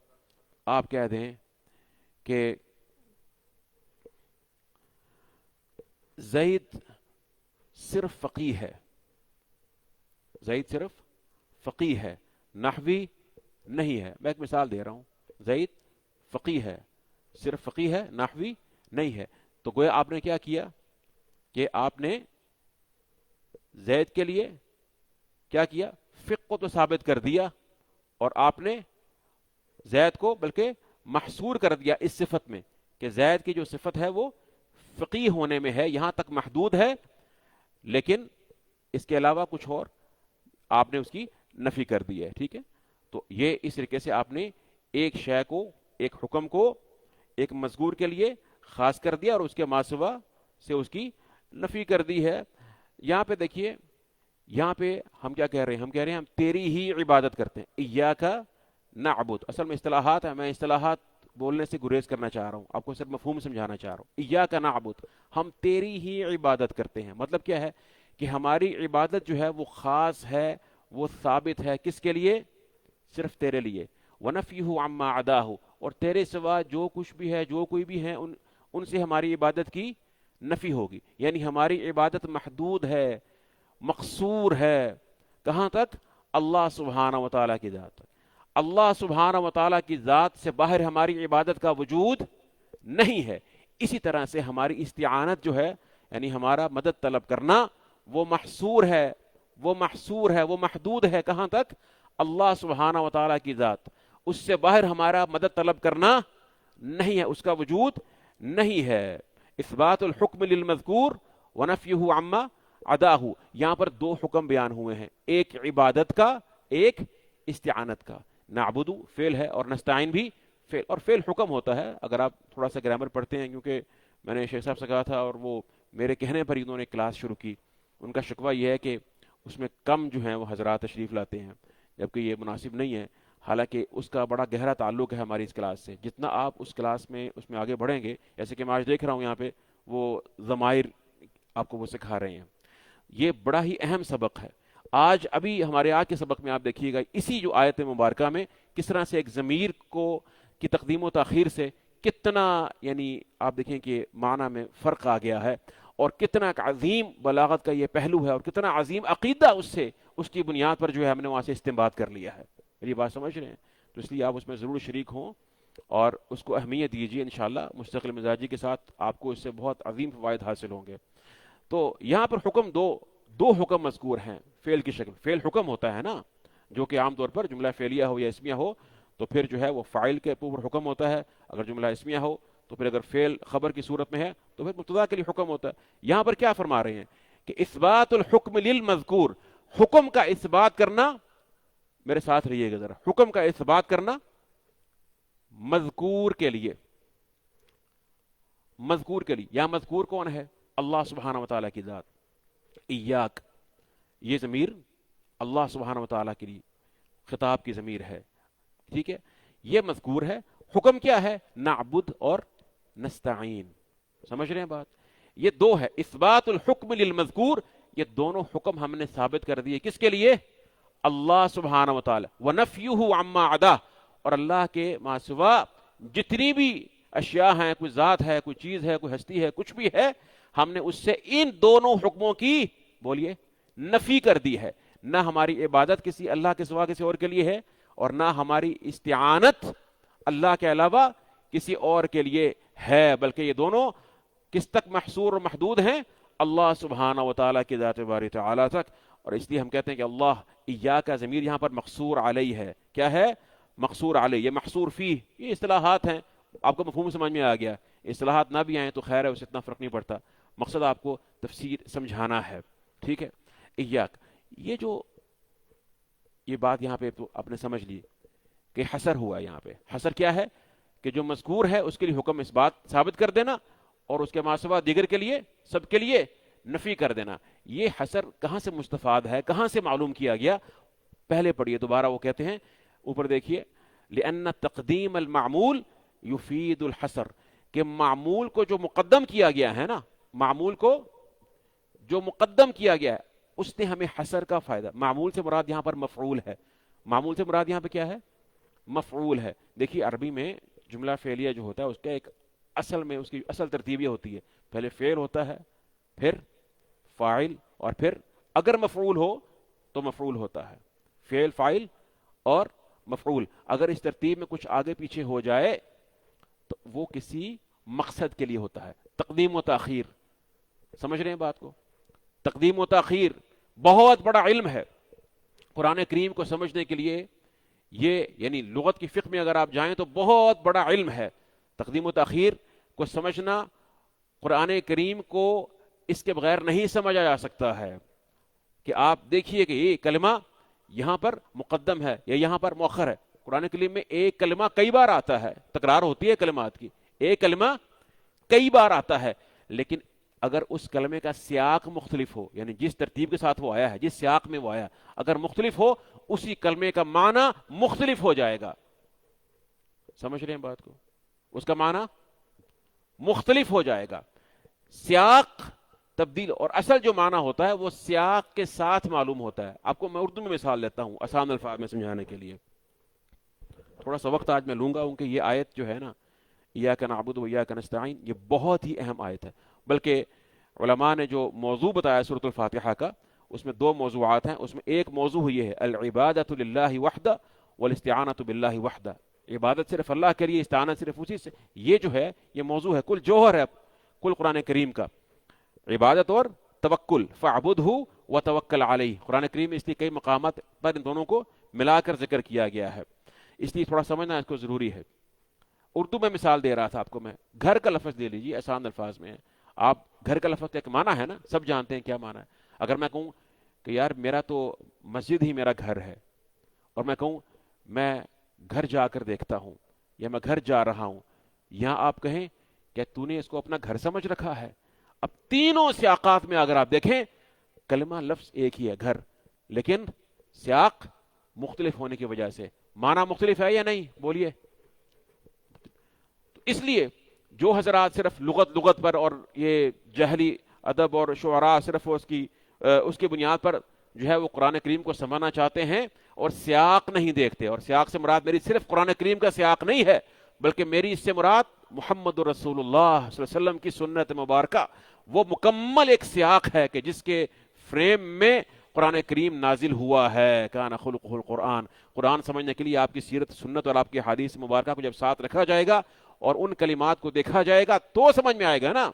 آپ کہہ دیں کہ زید صرف فقیہ ہے, زید صرف فقیہ ہے, نحوی نہیں ہے. میں ایک مثال دے رہا ہوں, زید فقیہ ہے, صرف فقیہ ہے, نحوی نہیں ہے. تو گویا آپ نے کیا کیا کہ آپ نے زید کے لیے کیا کیا, فقہ کو تو ثابت کر دیا, اور آپ نے زید کو بلکہ محصور کر دیا اس صفت میں کہ زید کی جو صفت ہے وہ فقیہ ہونے میں ہے, یہاں تک محدود ہے, لیکن اس کے علاوہ کچھ اور آپ نے اس کی نفی کر دی ہے. ٹھیک ہے, تو یہ اس طریقے سے آپ نے ایک شے کو, ایک حکم کو ایک مذکور کے لیے خاص کر دیا, اور اس کے ما سوا سے اس کی نفی کر دی ہے. یہاں پہ دیکھیے, یہاں پہ ہم کیا کہہ رہے ہیں, ہم کہہ رہے ہیں ہم تیری ہی عبادت کرتے ہیں. ایاک نعبد, اصل میں اصطلاحات ہے, میں اصطلاحات بولنے سے گریز کرنا چاہ رہا ہوں, آپ کو صرف مفہوم سمجھانا چاہ رہا ہوں. ایاک نعبد, ہم تیری ہی عبادت کرتے ہیں. مطلب کیا ہے کہ ہماری عبادت جو ہے وہ خاص ہے, وہ ثابت ہے کس کے لیے, صرف تیرے لیے. وَنَفْيُهُ عَمَّا عَدَاهُ, اور تیرے سوا جو کچھ بھی ہے, جو کوئی بھی ہے, ان سے ہماری عبادت کی نفی ہوگی. یعنی ہماری عبادت محدود ہے, مقصور ہے, کہاں تک, اللہ سبحانہ و تعالیٰ کی ذات تک. اللہ سبحانہ و تعالیٰ کی ذات سے باہر ہماری عبادت کا وجود نہیں ہے. اسی طرح سے ہماری استعانت جو ہے, یعنی ہمارا مدد طلب کرنا, وہ محصور ہے, وہ محصور ہے, وہ محدود ہے, کہاں تک, اللہ سبحانہ و تعالیٰ کی ذات. اس سے باہر ہمارا مدد طلب کرنا نہیں ہے, اس کا وجود نہیں ہے. اثبات الحکم للمذکور ونفیہ عما عداہ. یہاں پر دو حکم بیان ہوئے ہیں, ایک عبادت کا, ایک استعانت کا. نعبد فعل ہے اور نستعین بھی فعل, اور فعل حکم ہوتا ہے. اگر آپ تھوڑا سا گرامر پڑھتے ہیں, کیونکہ میں نے شیخ صاحب سے کہا تھا اور وہ میرے کہنے پر ہی انہوں نے کلاس شروع کی, ان کا شکوہ یہ ہے کہ اس میں کم جو ہیں وہ حضرات تشریف لاتے ہیں, جبکہ یہ مناسب نہیں ہے. حالانکہ اس کا بڑا گہرا تعلق ہے ہماری اس کلاس سے. جتنا آپ اس کلاس میں اس میں آگے بڑھیں گے, جیسے کہ میں آج دیکھ رہا ہوں یہاں پہ وہ ضمائر آپ کو وہ سکھا رہے ہیں, یہ بڑا ہی اہم سبق ہے. آج ابھی ہمارے آج کے سبق میں آپ دیکھیے گا اسی جو آیت مبارکہ میں کس طرح سے ایک ضمیر کو کی تقدیم و تاخیر سے کتنا, یعنی آپ دیکھیں کہ معنی میں فرق آ گیا ہے, اور کتنا عظیم بلاغت کا یہ پہلو ہے, اور کتنا عظیم عقیدہ اس سے, اس کی بنیاد پر جو ہے ہم نے وہاں سے استنباط کر لیا ہے. میری بات سمجھ رہے ہیں؟ تو اس لیے آپ اس میں ضرور شریک ہوں اور اس کو اہمیت دیجیے. انشاءاللہ مستقل مزاجی کے ساتھ آپ کو اس سے بہت عظیم فوائد حاصل ہوں گے. تو یہاں پر حکم دو حکم مذکور ہیں فعل کی شکل. فعل حکم ہوتا ہے نا, جو کہ عام طور پر جملہ فعلیہ ہو یا اسمیہ ہو تو پھر جو ہے وہ فاعل کے اوپر حکم ہوتا ہے. اگر جملہ اسمیہ ہو تو پھر اگر فعل خبر کی صورت میں ہے تو پھر مبتدا کے لیے حکم ہوتا ہے. یہاں پر کیا فرما رہے ہیں کہ اثبات الحکم للمذکور, حکم کا اثبات کرنا, میرے ساتھ رہیے گا ذرا, حکم کا اثبات کرنا مذکور کے لیے. مذکور کے لیے, یا مذکور کون ہے, اللہ سبحانہ و تعالیٰ کی ذات. ایاک, یہ ضمیر اللہ سبحانہ و تعالیٰ کے لیے خطاب کی ضمیر ہے. ٹھیک ہے, یہ مذکور ہے. حکم کیا ہے, نعبد اور نستعین. سمجھ رہے ہیں بات؟ یہ دو ہے, اثبات الحکم للمذکور, یہ دونوں حکم ہم نے ثابت کر دیے کس کے لیے, اللہ سبحانہ و تعالی. ونفیہ عما عدا, اور اللہ کے ما سوا جتنی بھی اشیاء ہیں, کوئی ذات ہے, کوئی چیز ہے, کوئی ہستی ہے, کچھ بھی ہے, ہم نے اس سے ان دونوں حکموں کی, بولیے, نفی کر دی ہے. نہ ہماری عبادت کسی اللہ کے سوا کسی اور کے لیے ہے, اور نہ ہماری استعانت اللہ کے علاوہ کسی اور کے لیے ہے, بلکہ یہ دونوں کس تک محصور اور محدود ہیں, اللہ سبحانہ و تعالیٰ کی ذات باری تعالیٰ تک. اور اس لیے ہم کہتے ہیں کہ اللہ ایاک کا ضمیر یہاں پر مقصور علیہ ہے. کیا ہے؟ مقصور علیہ. یہ محصور فی، یہ اصطلاحات ہیں، آپ کو مفہوم سمجھ میں آ گیا. اصطلاحات نہ بھی آئیں تو خیر ہے، اس سے اتنا فرق نہیں پڑتا، مقصد آپ کو تفسیر سمجھانا ہے. ٹھیک ہے. ایاک، یہ بات یہاں پہ تو آپ نے سمجھ لی کہ حصر ہوا. یہاں پہ حصر کیا ہے؟ کہ جو مذکور ہے اس کے لیے حکم اس بات ثابت کر دینا، اور اس کے ماسوا دیگر کے لیے، سب کے لیے نفی کر دینا. یہ حصر کہاں سے مستفاد ہے، کہاں سے معلوم کیا گیا؟ پہلے پڑھیے دوبارہ، وہ کہتے ہیں اوپر دیکھیے، لأن تقدیم المعمول یفید الحصر، کہ معمول کو جو مقدم کیا گیا ہے نا، معمول کو جو مقدم کیا گیا ہے اس نے ہمیں حصر کا فائدہ. معمول سے مراد یہاں پر مفعول ہے. معمول سے مراد یہاں پہ کیا ہے؟ مفعول ہے. دیکھیے عربی میں جملہ فعلیہ جو ہوتا ہے اس کا ایک اصل میں اس کی اصل ترتیب یہ ہوتی ہے، پہلے فعل ہوتا ہے، پھر فاعل، اور پھر اگر مفعول ہو تو مفعول ہوتا ہے. فعل، فاعل اور مفعول. اگر اس ترتیب میں کچھ آگے پیچھے ہو جائے تو وہ کسی مقصد کے لیے ہوتا ہے. تقدیم و تاخیر، سمجھ رہے ہیں بات کو؟ تقدیم و تاخیر بہت بڑا علم ہے. قرآن کریم کو سمجھنے کے لیے یہ، یعنی لغت کی فقہ میں اگر آپ جائیں تو بہت بڑا علم ہے. تقدیم و تاخیر کو سمجھنا، قرآن کریم کو اس کے بغیر نہیں سمجھا جا سکتا ہے. کہ آپ دیکھیے کہ یہ کلمہ یہاں پر مقدم ہے یا یہاں پر مؤخر ہے. قرآن کریم میں ایک کلمہ کئی بار آتا ہے، تکرار ہوتی ہے کلمات کی، ایک کلمہ کئی بار آتا ہے، لیکن اگر اس کلمے کا سیاق مختلف ہو، یعنی جس ترتیب کے ساتھ وہ آیا ہے، جس سیاق میں وہ آیا، اگر مختلف ہو، اسی کلمے کا معنی مختلف ہو جائے گا. سمجھ رہے ہیں بات کو؟ اس کا معنی مختلف ہو جائے گا. سیاق تبدیل، اور اصل جو معنی ہوتا ہے وہ سیاق کے ساتھ معلوم ہوتا ہے. آپ کو میں اردو میں مثال لیتا ہوں آسان الفاظ میں سمجھانے کے لیے. تھوڑا سا وقت آج میں لوں گا کیونکہ یہ آیت جو ہے نا، ایاک نعبد و ایاک نستعین، یہ بہت ہی اہم آیت ہے. بلکہ علماء نے جو موضوع بتایا سورۃ الفاتحہ کا، اس میں دو موضوعات ہیں. اس میں ایک موضوع یہ ہے العبادۃ للہ وحدہ والاستعانۃ باللہ وحدہ. عبادت صرف اللہ کے لیے، استعانت صرف اسی سے. یہ جو ہے یہ موضوع ہے، کل جوہر ہے کل قرآن کریم کا، عبادت اور توکل. فاعبدہ وتوکل علیہ. قرآن کریم میں اس لیے کئی مقامات پر ان دونوں کو ملا کر ذکر کیا گیا ہے، اس لیے تھوڑا سمجھنا اس کو ضروری ہے. اردو میں مثال دے رہا تھا آپ کو میں. گھر کا لفظ لے لیجیے، آسان الفاظ میں ہے. آپ گھر کا لفظ ایک معنی ہے نا، سب جانتے ہیں کیا معنی ہے. اگر میں کہوں کہ یار میرا تو مسجد ہی میرا گھر ہے، اور میں کہوں میں گھر جا کر دیکھتا ہوں یا میں گھر جا رہا ہوں، یہاں آپ کہیں کہ تو نے اس کو اپنا گھر سمجھ رکھا ہے. اب تینوں سیاقات میں اگر آپ دیکھیں کلمہ لفظ ایک ہی ہے، گھر، لیکن سیاق مختلف ہونے کی وجہ سے معنی مختلف ہے یا نہیں؟ بولیے. اس لیے جو حضرات صرف لغت پر اور یہ جہلی ادب اور شعراء صرف اس کی بنیاد پر جو ہے وہ قرآن کریم کو سمجھنا چاہتے ہیں اور سیاق نہیں دیکھتے، اور سیاق سے مراد میری صرف قرآن کریم کا سیاق نہیں ہے، بلکہ میری اس سے مراد محمد رسول اللہ صلی اللہ علیہ وسلم کی سنت مبارکہ، وہ مکمل ایک سیاق ہے کہ جس کے فریم میں قرآن کریم نازل ہوا ہے. کان خلقہ القرآن. قرآن سمجھنے کے لیے آپ کی سیرت، سنت اور آپ کی حدیث مبارکہ کو جب ساتھ رکھا جائے گا اور ان کلمات کو دیکھا جائے گا تو سمجھ میں آئے گا نا.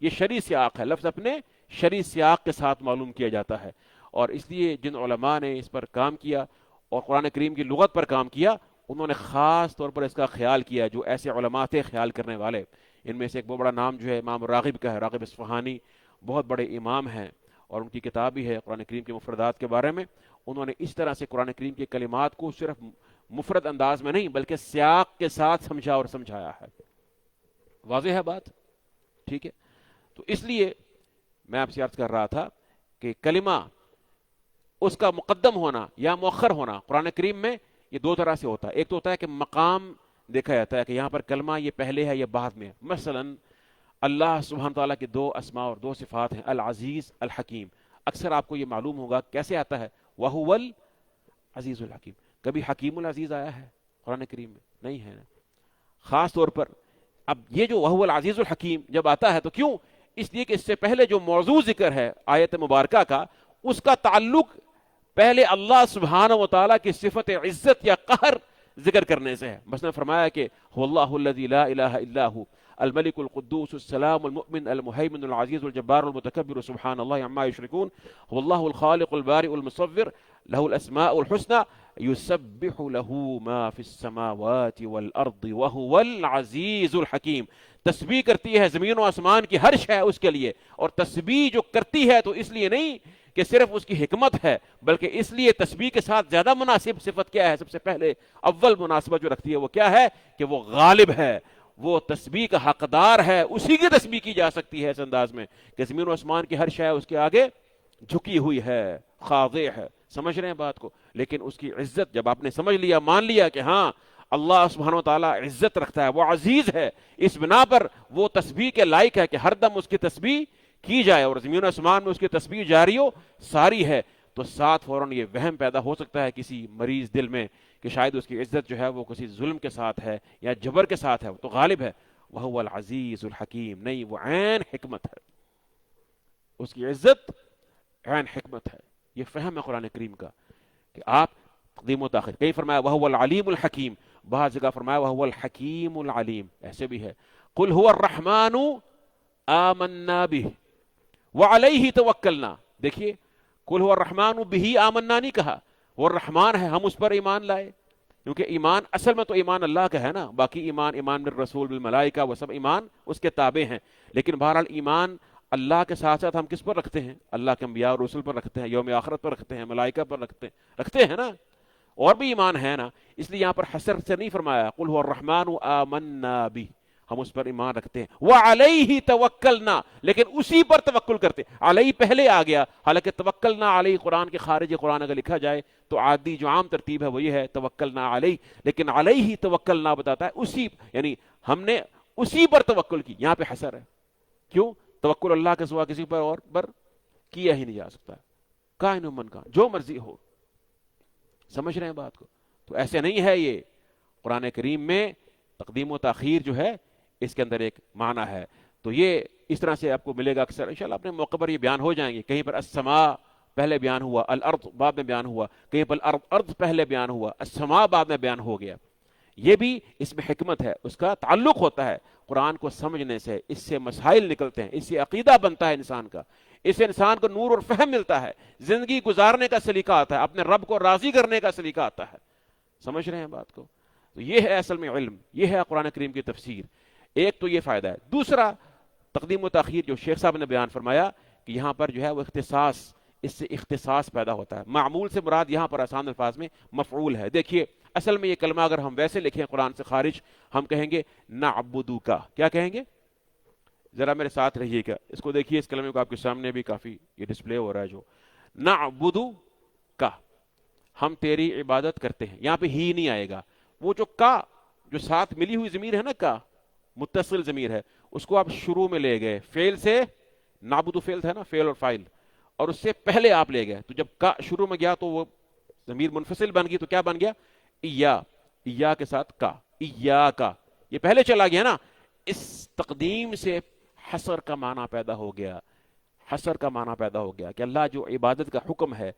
یہ شرعی سیاق ہے، لفظ اپنے شرعی سیاق کے ساتھ معلوم کیا جاتا ہے. اور اس لیے جن علماء نے اس پر کام کیا اور قرآن کریم کی لغت پر کام کیا، انہوں نے خاص طور پر اس کا خیال کیا. جو ایسے علماء تھے خیال کرنے والے، ان میں سے ایک بہت بڑا نام جو ہے امام راغب کا ہے. راغب اصفہانی بہت بڑے امام ہیں اور ان کی کتاب بھی ہے قرآن کریم کے مفردات کے بارے میں. انہوں نے اس طرح سے قرآن کریم کے کلمات کو صرف مفرد انداز میں نہیں بلکہ سیاق کے ساتھ سمجھا اور سمجھایا ہے. واضح ہے بات؟ ٹھیک ہے. تو اس لیے میں آپ سے عرض کر رہا تھا کہ کلمہ اس کا مقدم ہونا یا مؤخر ہونا قرآن کریم میں یہ دو طرح سے ہوتا ہے. ایک تو ہوتا ہے کہ مقام دیکھا جاتا ہے کہ یہاں پر کلمہ یہ پہلے ہے یا بعد میں. مثلا اللہ سبحانہ تعالیٰ کے دو اسماء اور دو صفات ہیں، العزیز، الحکیم. اکثر آپ کو یہ معلوم ہوگا کیسے آتا ہے، وَهُوَ العزیز الحکیم. کبھی حکیم العزیز آیا ہے قرآن کریم میں؟ نہیں ہے نا. خاص طور پر اب یہ جو وَهُوَ العزیز الحکیم جب آتا ہے تو کیوں؟ اس لیے کہ اس سے پہلے جو موضوع ذکر ہے آیت مبارکہ کا، اس کا تعلق پہلے اللہ سبحانہ و تعالیٰ کی صفت عزت یا قہر ذکر کرنے سے ہے. مثلا فرمایا کہ هو اللہ الذی لا الہ الا هو. الملك القدوس السلام المؤمن المهيمن العزيز الجبار المتكبر سبحان الله عما يشركون هو الله الخالق البارئ المصور له الأسماء الحسنى يسبح له ما في السماوات والأرض وهو العزيز الحكيم. تسبیح کرتی ہے زمین و آسمان کی ہر شے اس کے لیے، اور تسبیح جو کرتی ہے تو اس لیے نہیں کہ صرف اس کی حکمت ہے، بلکہ اس لیے تسبیح کے ساتھ زیادہ مناسب صفت کیا ہے؟ سب سے پہلے اول مناسبت جو رکھتی ہے وہ کیا ہے؟ کہ وہ غالب ہے، وہ تسبیح کا حقدار ہے، اسی کی تسبیح کی جا سکتی ہے اس انداز میں کہ زمین و آسمان کی ہر شے اس کے آگے جھکی ہوئی ہے، خاضع ہے. سمجھ رہے ہیں بات کو؟ لیکن اس کی عزت جب آپ نے سمجھ لیا، مان لیا کہ ہاں اللہ سبحانہ و تعالیٰ عزت رکھتا ہے، وہ عزیز ہے، اس بنا پر وہ تسبیح کے لائق ہے کہ ہر دم اس کی تسبیح کی جائے، اور زمین و آسمان میں اس کی تسبیح جاری و ساری ہے، تو ساتھ فوراً یہ وہم پیدا ہو سکتا ہے کسی مریض دل میں کہ شاید اس کی عزت جو ہے وہ کسی ظلم کے ساتھ ہے یا جبر کے ساتھ ہے. تو غالب ہے، وَهُوَ الْعَزِيزُ الْحَكِيمُ، نہیں، وہ عین حکمت ہے، اس کی عزت عین حکمت ہے. یہ فہم ہے قرآن کریم کا کہ آپ تقدیم و تاخیر. کہیں فرمایا وَهُوَ الْعَلِيمُ الْحَكِيمُ، بعض جگہ فرمایا وَهُوَ الْحَكِيمُ الْعَلِيمُ، ایسے بھی ہے. قُلْ هُوَ الرَّحْمَنُ آمَنَّا بِهِ وَعَلَيْهِ تَوَكَّلْنَا. دیکھیے قُلْ هُوَ الرَّحْمَنُ بِهِ آمَنَّا نہیں کہا، وہ الرحمن ہے، ہم اس پر ایمان لائے، کیونکہ ایمان اصل میں تو ایمان اللہ کا ہے نا، باقی ایمان بالرسول بالملائکہ وہ سب ایمان اس کے تابع ہیں. لیکن بہرحال ایمان اللہ کے ساتھ ساتھ ہم کس پر رکھتے ہیں؟ اللہ کے انبیاء اور رسول پر رکھتے ہیں، یوم آخرت پر رکھتے ہیں، ملائکہ پر رکھتے ہیں نا، اور بھی ایمان ہے نا. اس لیے یہاں پر حصر سے نہیں فرمایا قل هو الرحمن آمنا به، ہم اس پر ایمان رکھتے ہیں. وعلیہ توکلنا، لیکن اسی پر توکل کرتے. علیہ پہلے آ گیا، حالانکہ توکلنا علیہ قرآن کے خارج قرآن اگر لکھا جائے تو عادی جو عام ترتیب ہے وہ یہ ہے توکلنا علیہ، لیکن علیہ توکلنا بتاتا ہے اسی، یعنی ہم نے اسی پر توکل کی. یہاں پہ حصر ہے، کیوں؟ توکل اللہ کے سوا کسی پر اور پر کیا ہی نہیں جا سکتا، کائن و من کا جو مرضی ہو. سمجھ رہے ہیں بات کو؟ تو ایسے نہیں ہے. یہ قرآن کریم میں تقدیم و تاخیر جو ہے اس کے اندر ایک معنی ہے. تو یہ اس طرح سے آپ کو ملے گا اکثر انشاءاللہ اپنے موقع پر یہ بیان ہو جائیں گے. کہیں پر السماء پہلے بیان ہوا، الارض بعد میں بیان ہوا، کہیں پر ارض پہلے بیان ہوا، السماء بعد میں بیان ہو گیا. یہ بھی اس میں حکمت ہے، اس کا تعلق ہوتا ہے قرآن کو سمجھنے سے. اس سے مسائل نکلتے ہیں، اس سے عقیدہ بنتا ہے انسان کا، اس سے انسان کو نور اور فہم ملتا ہے، زندگی گزارنے کا سلیقہ آتا ہے، اپنے رب کو راضی کرنے کا سلیقہ آتا ہے. سمجھ رہے ہیں بات کو؟ تو یہ ہے اصل میں علم، یہ ہے قرآن کریم کی تفسیر. ایک تو یہ فائدہ ہے. دوسرا تقدیم و تاخیر جو شیخ صاحب نے بیان فرمایا کہ یہاں پر جو ہے وہ اختصاص، اس سے اختصاص پیدا ہوتا ہے. معمول سے مراد یہاں پر آسان الفاظ میں مفعول ہے. دیکھیے اصل میں یہ کلمہ اگر ہم ویسے لکھیں قرآن سے خارج، ہم کہیں گے نعبدک. کیا کہیں گے؟ ذرا میرے ساتھ رہیے گا، اس کو دیکھیے، اس کلمے کو آپ کے سامنے بھی کافی یہ ڈسپلے ہو رہا ہے. جو نعبدک، ہم تیری عبادت کرتے ہیں. یہاں پہ ہی نہیں آئے گا، وہ جو کا جو ساتھ ملی ہوئی ضمیر ہے نا، کا متصل ضمیر ہے، اس کو آپ شروع میں لے گئے. فعل سے نعبدو فعل تھا نا، فعل اور فاعل، اور اس سے پہلے آپ لے گئے. تو جب کا شروع میں گیا تو وہ ضمیر منفصل بن گئی، تو کیا بن گیا؟ ایا کے ساتھ کا، ایا کا، یہ پہلے چلا گیا نا. اس تقدیم سے حصر کا معنی پیدا ہو گیا، حصر کا معنی پیدا ہو گیا کہ اللہ جو عبادت کا حکم ہے،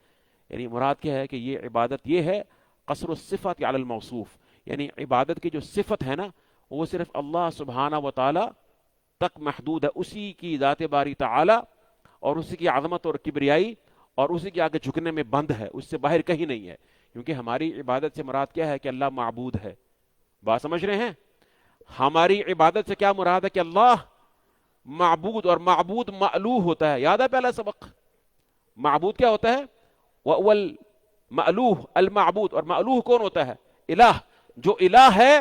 یعنی مراد کیا ہے کہ یہ عبادت یہ ہے قصر الصفات علی الموصوف، یعنی عبادت کی جو صفت ہے نا وہ صرف اللہ سبحانہ و تعالی تک محدود ہے، اسی کی ذات باری تعالی اور اسی کی عظمت اور کبریائی اور اسی کے آگے جھکنے میں بند ہے، اس سے باہر کہیں نہیں ہے. کیونکہ ہماری عبادت سے مراد کیا ہے کہ اللہ معبود ہے. بات سمجھ رہے ہیں؟ ہماری عبادت سے کیا مراد ہے کہ اللہ معبود، اور معبود مألوہ ہوتا ہے. یاد ہے پہلا سبق؟ معبود کیا ہوتا ہے؟ وَأَوَّلْ مألوہ المعبود، اور مألوہ کون ہوتا ہے؟ الہ. جو الہ ہے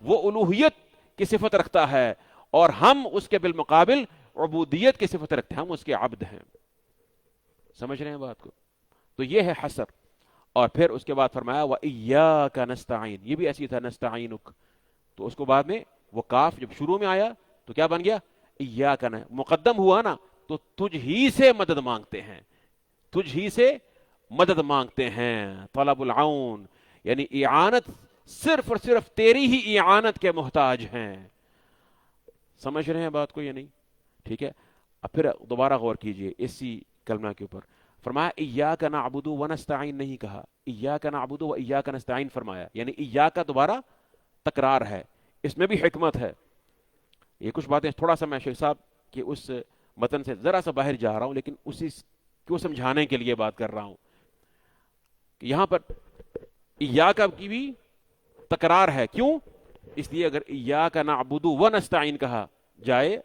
وہ الوہیت کی صفت رکھتا ہے، اور ہم اس کے بالمقابل عبودیت کی صفت رکھتے ہیں، ہم اس کے عبد ہیں. سمجھ رہے ہیں بات کو؟ تو یہ ہے حصر. اور پھر اس کے بعد فرمایا وَإِيَّاكَ نَسْتَعِينُ، یہ بھی ایسی تھا نستعینک، تو اس کو بعد میں وہ کاف جب شروع میں آیا تو کیا بن گیا؟ ایاک، مقدم ہوا نا، تو تجھ ہی سے مدد مانگتے ہیں، تجھ ہی سے مدد مانگتے ہیں. طلب العون، یعنی اعانت صرف اور صرف تیری ہی اعانت کے محتاج ہیں. سمجھ رہے ہیں بات کو یا نہیں؟ ٹھیک ہے. اب پھر دوبارہ غور کیجئے اسی کلمہ کے اوپر. فرمایا ایاک نعبد ونستعین نہیں کہا، ایاک نعبد و ایاک نستعین فرمایا، یعنی ایاک دوبارہ تکرار ہے، اس میں بھی حکمت ہے. یہ کچھ باتیں تھوڑا سا میں شیخ صاحب کہ اس متن سے ذرا سا باہر جا رہا ہوں، لیکن اسی کو سمجھانے کے لیے بات کر رہا ہوں کہ یہاں پر ایاک کی بھی تکرار ہے. کیوں؟ اس لیے اگر ایاک نعبد و نستعین کہا جائے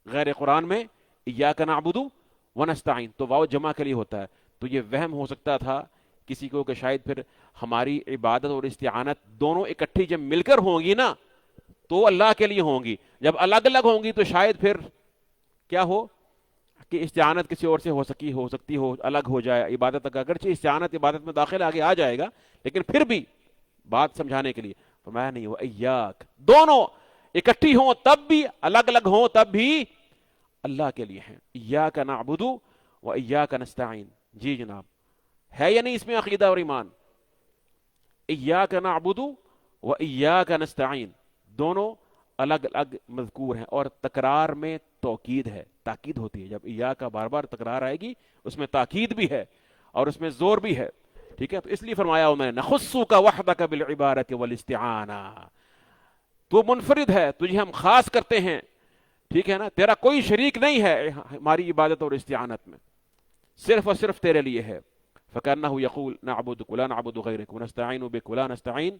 غیر قرآن میں ایاک نعبد و نستعین تو واو جمع کے لیے ہوتا ہے. تو یہ وہم ہو سکتا تھا کسی کو کہ شاید پھر ہماری عبادت اور استعانت دونوں اکٹھی جب مل کر ہوں گی نا تو اللہ کے لیے ہوں گی، جب الگ الگ ہوں گی تو شاید پھر کیا ہو کہ استعانت کسی اور سے ہو سکتی ہو الگ ہو جائے عبادت. اگرچہ استعانت عبادت میں داخل آگے آ جائے گا لیکن پھر بھی بات سمجھانے کے لیے فرمایا نہیں وہ ایاک دونوں اکٹھی ہوں تب بھی الگ الگ ہوں تب بھی اللہ کے لیے ہیں. ایاک نعبد و ایاک نستعین. جی جناب ہے یا نہیں اس میں عقیدہ اور ایمان؟ ایاک نعبد و ایاک نستعین دونوں الگ الگ مذکور ہیں اور تکرار میں توکید ہے، تاکید ہوتی ہے. جب ایاک بار بار تکرار آئے گی اس میں تاکید بھی ہے اور اس میں زور بھی ہے. ٹھیک ہے، تو اس لیے فرمایا انہوں نے نخصک وحدک بالعبادۃ والاستعانہ، تو منفرد ہے تجھے ہم خاص کرتے ہیں. ٹھیک ہے نا، تیرا کوئی شریک نہیں ہے ہماری عبادت اور استعانت میں، صرف اور صرف تیرے لیے ہے. فکأنہ یقول نعبدک لا نعبد غیرک ونستعین بک ولا نستعین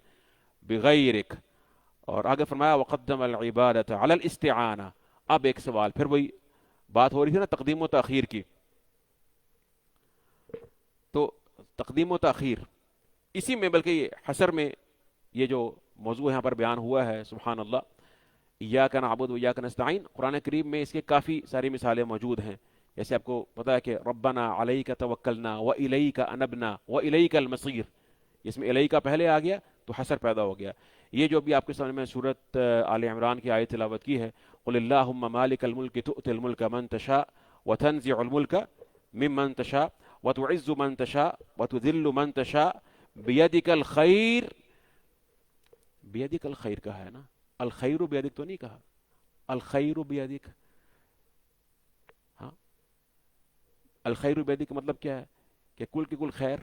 بغیرک. اور آگے فرمایا وقدم العبادۃ علی الاستعانہ. اب ایک سوال، پھر وہی بات ہو رہی تھی نا تقدیم و تاخیر کی، تو تقدیم و تاخیر اسی میں بلکہ یہ حشر میں یہ جو موضوع یہاں پر بیان ہوا ہے سبحان اللہ ایاک نعبد و ایاک نستعین، قرآن کریم میں اس کے کافی ساری مثالیں موجود ہیں. جیسے آپ کو پتا ہے کہ ربنا علیک توکلنا والیک انبنا والیک المصیر، اس میں الیک پہلے آ گیا تو حشر پیدا ہو گیا. یہ جو بھی آپ کے سامنے میں سورۃ آل عمران کی آیت تلاوت کی ہے قل اللہم مالک الملک تؤتی الملک من تشاء وتنزع الملک ممن تشاء وتعز من تشاء وتذل من تشاء بیدک الخیر. بیدک الخیر کہا ہے نا، الخیر بیدک تو نہیں کہا، الخیر بیدک. ہاں الخیر بیدک مطلب کیا ہے کہ کل کی کل خیر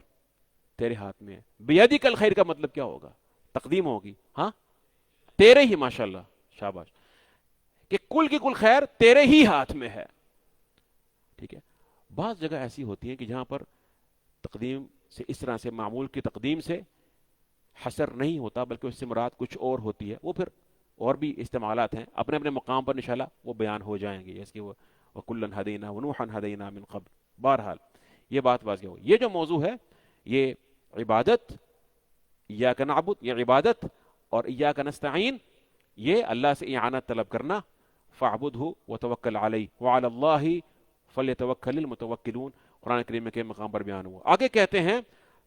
تیرے ہاتھ میں ہے. بیدک الخیر کا مطلب کیا ہوگا؟ تقدیم ہوگی ہاں تیرے ہی، ماشاءاللہ شاباش، کہ کل کی کل خیر تیرے ہی ہاتھ میں ہے. ٹھیک ہے، بعض جگہ ایسی ہوتی ہیں کہ جہاں پر تقدیم سے اس طرح سے معمول کی تقدیم سے حصر نہیں ہوتا بلکہ اس سے مراد کچھ اور ہوتی ہے. وہ پھر اور بھی استعمالات ہیں اپنے اپنے مقام پر انشاءاللہ وہ بیان ہو جائیں گے، جیسے کہ وہ وَكُلًّا هَدَيْنَا وَنُوحًا هَدَيْنَا مِن قبل. بہرحال یہ بات واضح ہو، یہ جو موضوع ہے یہ عبادت ایاک نعبد، یہ عبادت، اور ایاک نستعین یہ اللہ سے اعانت طلب کرنا. فاعبدہ وتوکل علیہ وعلی اللہ فلیتوکل المتوکلون، قرآن کریم کے مقام پر بیان ہوا. آگے کہتے ہیں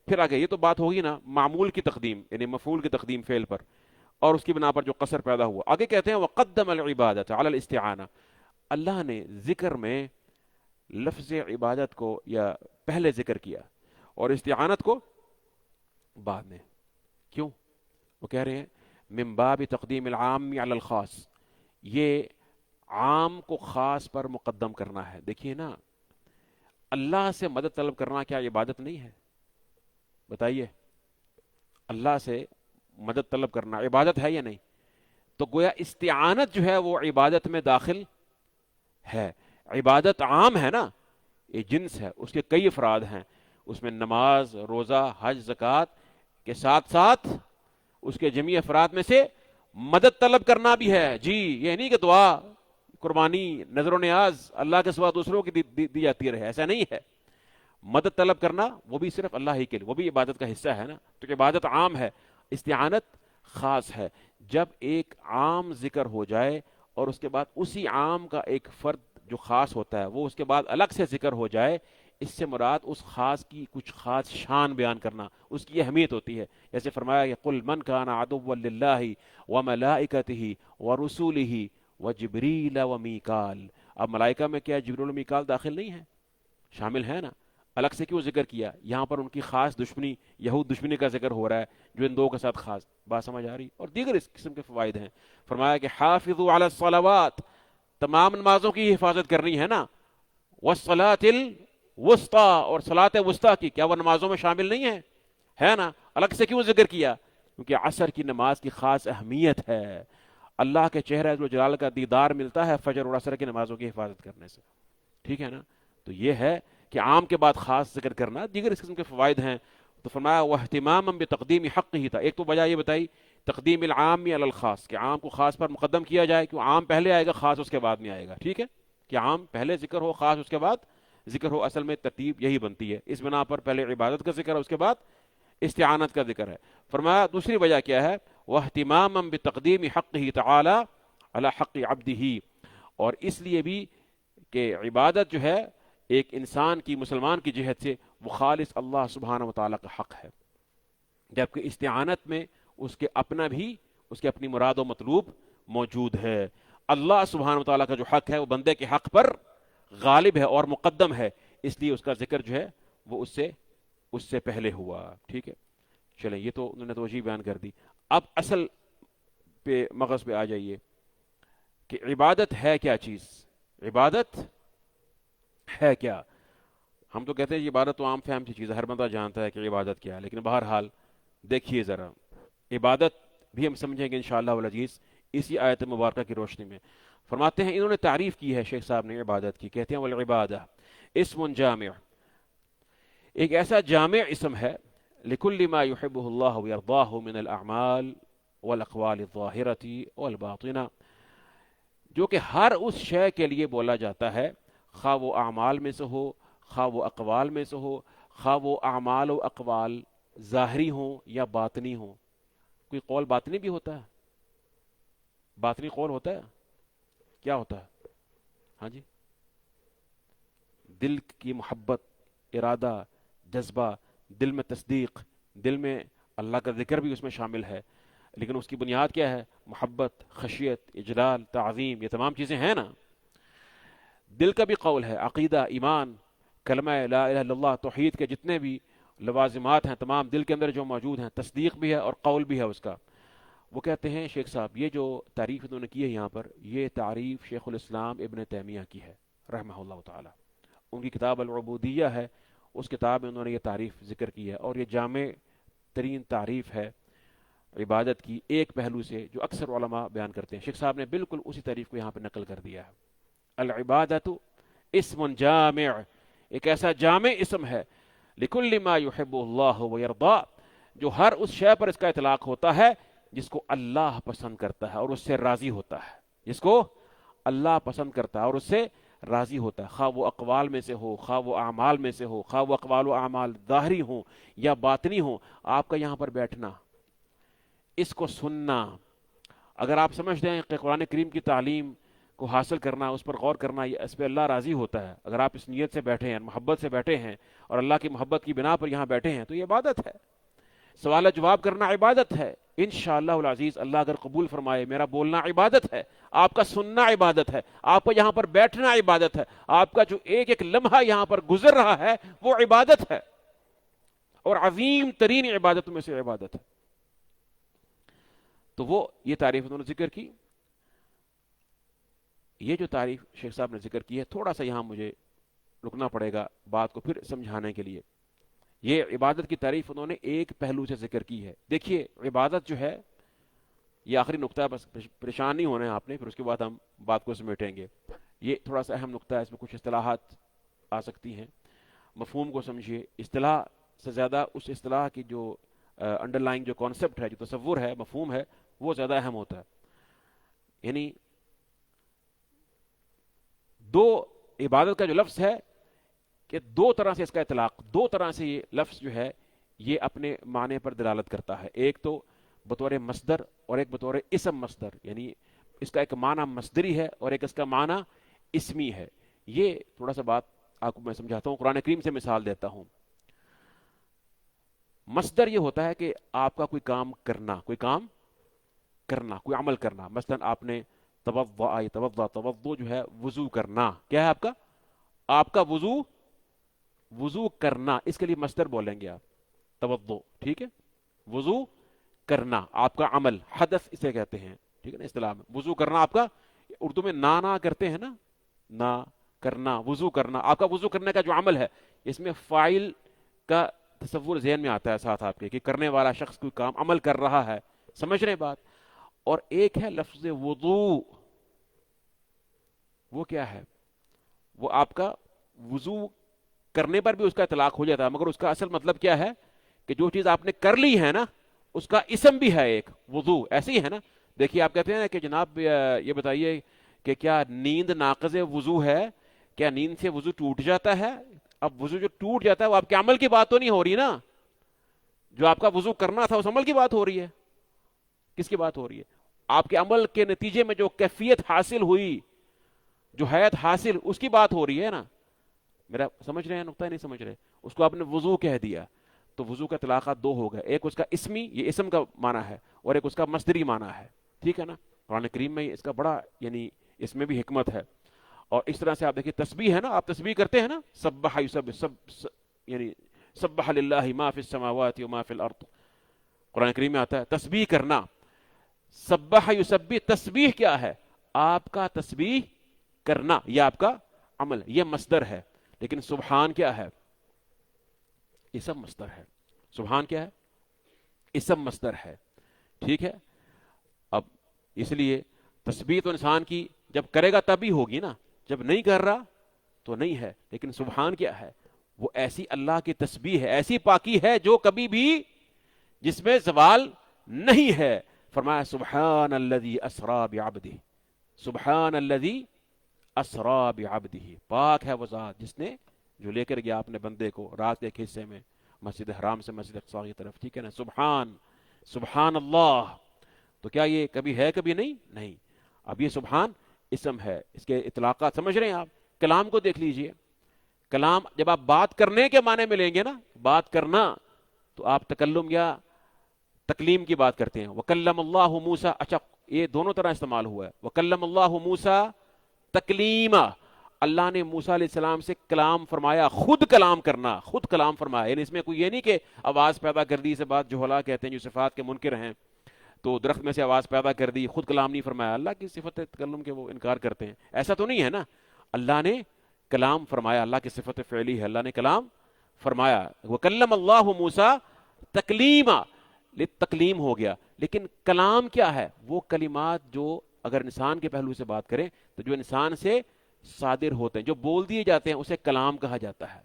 پھر آگے یہ تو بات ہوگی نا معمول کی تقدیم یعنی مفعول کی تقدیم فعل پر اور اس کی بنا پر جو قصر پیدا ہوا. آگے کہتے ہیں وقدم العبادۃ علی الاستعانہ، اللہ نے ذکر میں لفظ عبادت کو یا پہلے ذکر کیا اور استعانت کو بعد میں. کیوں؟ وہ کہہ رہے ہیں من باب تقدیم العام علی الخاص، یہ عام کو خاص پر مقدم کرنا ہے. دیکھیے نا اللہ سے مدد طلب کرنا کیا عبادت نہیں ہے؟ بتائیے، اللہ سے مدد طلب کرنا عبادت ہے یا نہیں؟ تو گویا استعانت جو ہے وہ عبادت میں داخل ہے. عبادت عام ہے نا، یہ جنس ہے، اس کے کئی افراد ہیں، اس میں نماز، روزہ، حج، زکوٰۃ کے ساتھ ساتھ اس کے جمعی افراد میں سے مدد طلب کرنا بھی ہے. جی یہ نہیں کہ دعا، قربانی، نظر و نیاز اللہ کے سوا دوسروں کی دی جاتی رہے، ایسا نہیں ہے. مدد طلب کرنا وہ بھی صرف اللہ ہی کے لیے، وہ بھی عبادت کا حصہ ہے نا. تو عبادت عام ہے، استعانت خاص ہے. جب ایک عام ذکر ہو جائے اور اس کے بعد اسی عام کا ایک فرد جو خاص ہوتا ہے وہ اس کے بعد الگ سے ذکر ہو جائے، اس سے مراد اس خاص کی کچھ خاص شان بیان کرنا، اس کی اہمیت ہوتی ہے. جیسے فرمایا کہ قل من کان عدوا للہ وملائکتہ ورسولہ وجبریل ومیکال. اب ملائکہ میں کیا جبریل و میکال داخل نہیں ہے؟ شامل ہے نا. الگ سے کیوں ذکر کیا؟ یہاں پر ان کی خاص دشمنی، یہود دشمنی کا ذکر ہو رہا ہے جو ان دو کے ساتھ خاص. بات سمجھ آ رہی؟ اور دیگر اس قسم کے فوائد ہیں. فرمایا کہ حافظوا علی الصلوات، تمام نمازوں کی حفاظت کرنی ہے نا. والصلاۃ الوسطیٰ، اور صلاۃ وسطیٰ کی، کیا وہ نمازوں میں شامل نہیں ہے نا. الگ سے کیوں ذکر کیا؟ کیونکہ عصر کی نماز کی خاص اہمیت ہے. اللہ کے چہرہ ذو جلال کا دیدار ملتا ہے فجر اور عصر کی نمازوں کی حفاظت کرنے سے، ٹھیک ہے نا؟ تو یہ ہے کہ عام کے بعد خاص ذکر کرنا، دیگر اس قسم کے فوائد ہیں۔ تو فرمایا واہتماما بتقدیم حق ہی تھا، ایک تو وجہ یہ بتائی تقدیم العام علی الخاص، کہ عام کو خاص پر مقدم کیا جائے، کہ عام پہلے آئے گا خاص اس کے بعد میں آئے گا، ٹھیک ہے؟ کہ عام پہلے ذکر ہو خاص اس کے بعد ذکر ہو، اصل میں ترتیب یہی بنتی ہے، اس بنا پر پہلے عبادت کا ذکر ہے اس کے بعد استعانت کا ذکر ہے۔ فرمایا دوسری وجہ کیا ہے، واہتماما بتقدیم حقہ تعالی علی حق عبدہ، اور اس لیے بھی کہ عبادت جو ہے ایک انسان کی، مسلمان کی جہت سے وہ خالص اللہ سبحانہ و تعالیٰ کا حق ہے، جبکہ استعانت میں اس کے اپنا بھی، اس کے اپنی مراد و مطلوب موجود ہے۔ اللہ سبحانہ و تعالیٰ کا جو حق ہے وہ بندے کے حق پر غالب ہے اور مقدم ہے، اس لیے اس کا ذکر جو ہے وہ اس سے پہلے ہوا، ٹھیک ہے؟ چلیں یہ تو انہوں نے توجیہ بیان کر دی۔ اب اصل پہ مغز پہ آ جائیے کہ عبادت ہے کیا چیز؟ عبادت ہے کیا؟ ہم تو کہتے ہیں یہ عبادت تو عام فہم کی چیز ہے، ہر بندہ جانتا ہے کہ عبادت کیا ہے، لیکن بہرحال دیکھیے ذرا، عبادت بھی ہم سمجھیں گے انشاءاللہ العزیز اسی آیت مبارکہ کی روشنی میں۔ فرماتے ہیں انہوں نے تعریف کی ہے شیخ صاحب نے عبادت کی، کہتے ہیں والعبادہ اسم جامع، ایک ایسا جامع اسم ہے لکل ما یحبہ اللہ ویرضاہ من الاعمال والاقوال الظاہرۃ والباطنہ، جو کہ ہر اس شے کے لیے بولا جاتا ہے، خواہ وہ اعمال میں سے ہو، خواہ وہ اقوال میں سے ہو، خواہ وہ اعمال و اقوال ظاہری ہوں یا باطنی ہوں۔ کوئی قول باطنی بھی ہوتا ہے؟ باطنی قول ہوتا ہے؟ کیا ہوتا ہے؟ ہاں جی، دل کی محبت، ارادہ، جذبہ، دل میں تصدیق، دل میں اللہ کا ذکر بھی اس میں شامل ہے، لیکن اس کی بنیاد کیا ہے؟ محبت، خشیت، اجلال، تعظیم، یہ تمام چیزیں ہیں نا۔ دل کا بھی قول ہے، عقیدہ، ایمان، کلمہ لا الہ الا اللہ، توحید کے جتنے بھی لوازمات ہیں تمام دل کے اندر جو موجود ہیں، تصدیق بھی ہے اور قول بھی ہے اس کا۔ وہ کہتے ہیں شیخ صاحب یہ جو تعریف انہوں نے کی ہے یہاں پر، یہ تعریف شیخ الاسلام ابن تیمیہ کی ہے رحمہ اللہ تعالی، ان کی کتاب العبودیہ ہے، اس کتاب میں انہوں نے یہ تعریف ذکر کی ہے، اور یہ جامع ترین تعریف ہے عبادت کی ایک پہلو سے جو اکثر علماء بیان کرتے ہیں۔ شیخ صاحب نے بالکل اسی تعریف کو یہاں پہ نقل کر دیا ہے۔ العبادت اسم جامع، ایک ایسا جامع اسم ہے لکل ما یحب اللہ ویرضا، جو ہر اس شے پر اس کا اطلاق ہوتا ہے جس کو اللہ پسند کرتا ہے اور اس سے راضی ہوتا ہے، جس کو اللہ پسند کرتا ہے اور اس سے راضی ہوتا ہے، خواہ وہ اقوال میں سے ہو، خواہ وہ اعمال میں سے ہو، خواہ وہ اقوال و اعمال ظاہری ہوں یا باطنی ہوں۔ آپ کا یہاں پر بیٹھنا، اس کو سننا، اگر آپ سمجھتے ہیں کہ قرآن کریم کی تعلیم کو حاصل کرنا، اس پر غور کرنا، یہ اس پہ اللہ راضی ہوتا ہے، اگر آپ اس نیت سے بیٹھے ہیں، محبت سے بیٹھے ہیں اور اللہ کی محبت کی بنا پر یہاں بیٹھے ہیں، تو یہ عبادت ہے۔ سوال جواب کرنا عبادت ہے، انشاءاللہ العزیز اللہ اگر قبول فرمائے میرا بولنا عبادت ہے، آپ کا سننا عبادت ہے، آپ کا یہاں پر بیٹھنا عبادت ہے، آپ کا جو ایک ایک لمحہ یہاں پر گزر رہا ہے وہ عبادت ہے، اور عظیم ترین عبادتوں میں سے عبادت ہے۔ تو وہ یہ تعریف انہوں نے ذکر کی۔ یہ جو تعریف شیخ صاحب نے ذکر کی ہے، تھوڑا سا یہاں مجھے رکنا پڑے گا بات کو پھر سمجھانے کے لیے۔ یہ عبادت کی تعریف انہوں نے ایک پہلو سے ذکر کی ہے۔ دیکھیے عبادت جو ہے، یہ آخری نقطہ ہے، بس پریشان نہیں ہونا ہے آپ نے، پھر اس کے بعد ہم بات کو سمیٹیں گے۔ یہ تھوڑا سا اہم نقطہ ہے، اس میں کچھ اصطلاحات آ سکتی ہیں، مفہوم کو سمجھیے۔ اصطلاح سے زیادہ اس اصطلاح کی جو انڈر لائن جو کانسیپٹ ہے، جو تصور ہے، مفہوم ہے، وہ زیادہ اہم ہوتا ہے۔ یعنی دو، عبادت کا جو لفظ ہے کہ دو طرح سے اس کا اطلاق، دو طرح سے یہ لفظ جو ہے یہ اپنے معنی پر دلالت کرتا ہے، ایک تو بطور مصدر اور ایک بطور اسم مصدر، یعنی اس کا ایک معنی مصدری ہے اور ایک اس کا معنی اسمی ہے۔ یہ تھوڑا سا بات آپ کو میں سمجھاتا ہوں، قرآن کریم سے مثال دیتا ہوں۔ مصدر یہ ہوتا ہے کہ آپ کا کوئی کام کرنا، کوئی کام کرنا، کوئی عمل کرنا، مثلا آپ نے توضع، توضع جو ہے وضو کرنا، کیا ہے آپ کا وضو کرنا، اس کے لیے مصدر بولیں گے آپ، توضع، ٹھیک ہے؟ وضو کرنا آپ کا عمل، حدث اسے کہتے ہیں، ٹھیک ہے نا اصطلاح میں۔ وضو کرنا آپ کا، اردو میں نا کرتے ہیں نا، نا کرنا، وضو کرنا، آپ کا وضو کرنے کا جو عمل ہے، اس میں فاعل کا تصور ذہن میں آتا ہے ساتھ آپ کے، کہ کرنے والا شخص کوئی کام عمل کر رہا ہے، سمجھ رہے بات؟ اور ایک ہے لفظ وضو. وہ کیا ہے؟ وہ آپ کا وضو کرنے پر بھی اس کا اطلاق ہو جاتا ہے، مگر اس کا اصل مطلب کیا ہے کہ جو چیز آپ نے کر لی ہے نا اس کا اسم بھی ہے ایک وضو. ایسے ہی ہے نا. دیکھیے آپ کہتے ہیں نا کہ جناب یہ بتائیے کہ کیا نیند ناقض وضو ہے؟ کیا نیند سے وضو ٹوٹ جاتا ہے؟ اب وضو جو ٹوٹ جاتا ہے وہ آپ کے عمل کی بات تو نہیں ہو رہی نا. جو آپ کا وضو کرنا تھا اس عمل کی بات ہو رہی ہے. کس کی بات ہو رہی ہے؟ آپ کے عمل کے نتیجے میں جو کیفیت حاصل ہوئی، جو حیات حاصل، اس کی بات ہو رہی ہے نا. میرا سمجھ رہے ہیں نقطہ؟ نہیں سمجھ رہے؟ اس کو آپ نے وضو کہہ دیا تو وضو کا اطلاقات دو ہو گئے، ایک اس کا اسمی، یہ اسم کا معنی ہے، اور ایک اس کا مصدری معنی ہے. ٹھیک ہے نا. قرآن کریم میں اس کا بڑا یعنی اس میں بھی حکمت ہے. اور اس طرح سے آپ دیکھیں تسبیح ہے نا، آپ تسبیح کرتے ہیں نا، سبح یسبح، یعنی سبح للہ ما فی السماوات و ما فی الارض. قرآن کریم میں آتا ہے تسبیح کرنا. سبح یسبح، تسبیح کیا ہے؟ آپ کا تسبیح کرنا، یہ آپ کا عمل، یہ مصدر ہے. لیکن سبحان کیا ہے؟ اسم مصدر ہے. سبحان کیا ہے؟ اسم مصدر ہے. ٹھیک ہے. اب اس لیے تسبیح تو انسان کی جب کرے گا تبھی ہوگی نا، جب نہیں کر رہا تو نہیں ہے. لیکن سبحان کیا ہے؟ وہ ایسی اللہ کی تسبیح ہے، ایسی پاکی ہے جو کبھی بھی، جس میں زوال نہیں ہے. فرمایا سبحان الذی اسرا بعبدہ، سبحان الذی اسرا بعبدہ. پاک ہے وہ ذات جس نے، جو لے کر گیا اپنے بندے کو رات کے ایک حصے میں مسجد حرام سے مسجد اقصی کی طرف. ٹھیک ہے نا. سبحان، سبحان اللہ. تو کیا یہ کبھی ہے؟ کبھی نہیں. نہیں. اب یہ سبحان اسم ہے، اس کے اطلاقات سمجھ رہے ہیں آپ؟ کلام کو دیکھ لیجئے. کلام جب آپ بات کرنے کے معنی میں لیں گے نا، بات کرنا، تو آپ تکلم یا تکلیم کی بات کرتے ہیں. وَكَلَّمَ اللَّهُ مُوسَىٰ. اچھا یہ دونوں طرح استعمال ہوا ہے. وَكَلَّمَ اللَّهُ مُوسَىٰ تکلیما. اللہ نے موسیٰ علیہ السلام سے کلام فرمایا. خود کلام کرنا، خود کلام فرمایا. یعنی اس میں کوئی یہ نہیں کہ آواز پیدا کر دی، سے بات جوہلا کہتے ہیں جو صفات کے منکر ہیں، تو درخت میں سے آواز پیدا کر دی، خود کلام نہیں فرمایا. اللہ کی صفت تکلم کے وہ انکار کرتے ہیں. ایسا تو نہیں ہے نا. اللہ نے کلام فرمایا، اللہ کی صفت فعلی ہے، اللہ نے کلام فرمایا. وَكَلَّمَ اللَّهُ مُوسَىٰ تکلیما، تکلیم ہو گیا. لیکن کلام کیا ہے؟ وہ کلمات جو اگر انسان کے پہلو سے بات کریں تو جو انسان سے صادر ہوتے ہیں، جو بول دیے جاتے ہیں، اسے کلام کہا جاتا ہے.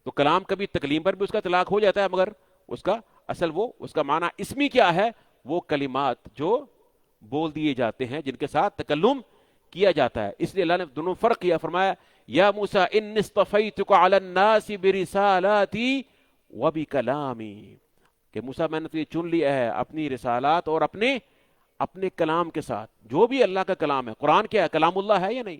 تو کلام کبھی تکلیم پر بھی اس کا اطلاق ہو جاتا ہے، مگر اس کا اصل وہ اس کا معنی اسمی کیا ہے؟ وہ کلمات جو بول دیے جاتے ہیں، جن کے ساتھ تکلم کیا جاتا ہے. اس لیے اللہ نے دونوں فرق کیا. فرمایا یا موسیٰ انی اصطفیتک علی الناس برسالاتی وبکلامی، کہ موسیٰ میں نے تجھے چن لیا ہے اپنی رسالات اور اپنے کلام کے ساتھ. جو بھی اللہ کا کلام ہے. قرآن کیا ہے؟ کلام اللہ ہے یا نہیں؟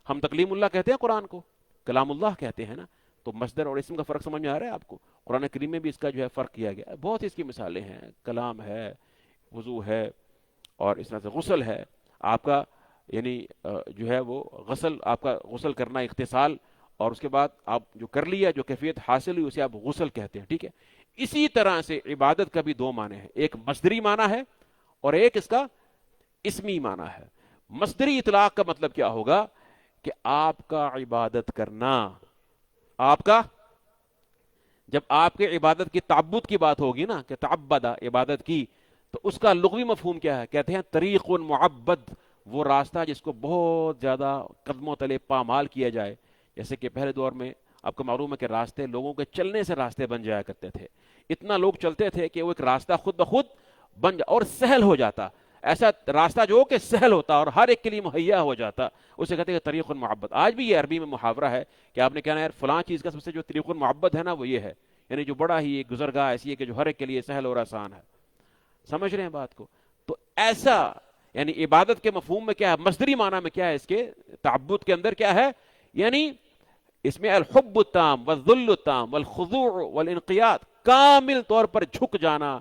ہم تکلیم اللہ کہتے ہیں قرآن کو، کلام اللہ کہتے ہیں نا. تو مصدر اور اسم کا فرق سمجھ میں آ رہا ہے آپ کو؟ قرآن کریم میں بھی اس کا جو ہے فرق کیا گیا. بہت اس کی مثالیں ہیں. کلام ہے، وضو ہے، اور اس طرح سے غسل ہے. آپ کا یعنی جو ہے وہ غسل، آپ کا غسل کرنا اغتسال، اور اس کے بعد آپ جو کر لیا، جو کیفیت حاصل ہوئی، اسے آپ غسل کہتے ہیں. ٹھیک ہے. اسی طرح سے عبادت کا بھی دو معنی ہیں. ایک مصدری معنی ہے اور ایک اس کا اسمی معنی ہے. مصدری اطلاق کا مطلب کیا ہوگا؟ کہ آپ کا عبادت کرنا، آپ کا، جب آپ کے عبادت کی تعبد کی بات ہوگی نا، کہ تعبدہ عبادت کی، تو اس کا لغوی مفہوم کیا ہے؟ کہتے ہیں طریق معبد، وہ راستہ جس کو بہت زیادہ قدموں تلے پامال کیا جائے. جیسے کہ پہلے دور میں آپ کو معلوم ہے کہ راستے لوگوں کے چلنے سے راستے بن جایا کرتے تھے. اتنا لوگ چلتے تھے کہ وہ ایک راستہ خود بخود بن جا اور سہل ہو جاتا. ایسا راستہ جو کہ سہل ہوتا اور ہر ایک کے لیے مہیا ہو جاتا، اسے کہتے ہیں طریق المعبد. آج بھی یہ عربی میں محاورہ ہے کہ آپ نے کہنا ہے یار فلاں چیز کا سب سے جو طریق المعبد ہے نا وہ یہ ہے، یعنی جو بڑا ہی ایک گزرگاہ ایسی ہے کہ جو ہر ایک کے لیے سہل اور آسان ہے. سمجھ رہے ہیں بات کو؟ تو ایسا یعنی عبادت کے مفہوم میں کیا ہے؟ مصدری معنی میں کیا ہے؟ اس کے تعبد کے اندر کیا ہے؟ یعنی اس میں الحب التام والذل التام والخضوع والانقیاد، کامل طور پر جھک جانا،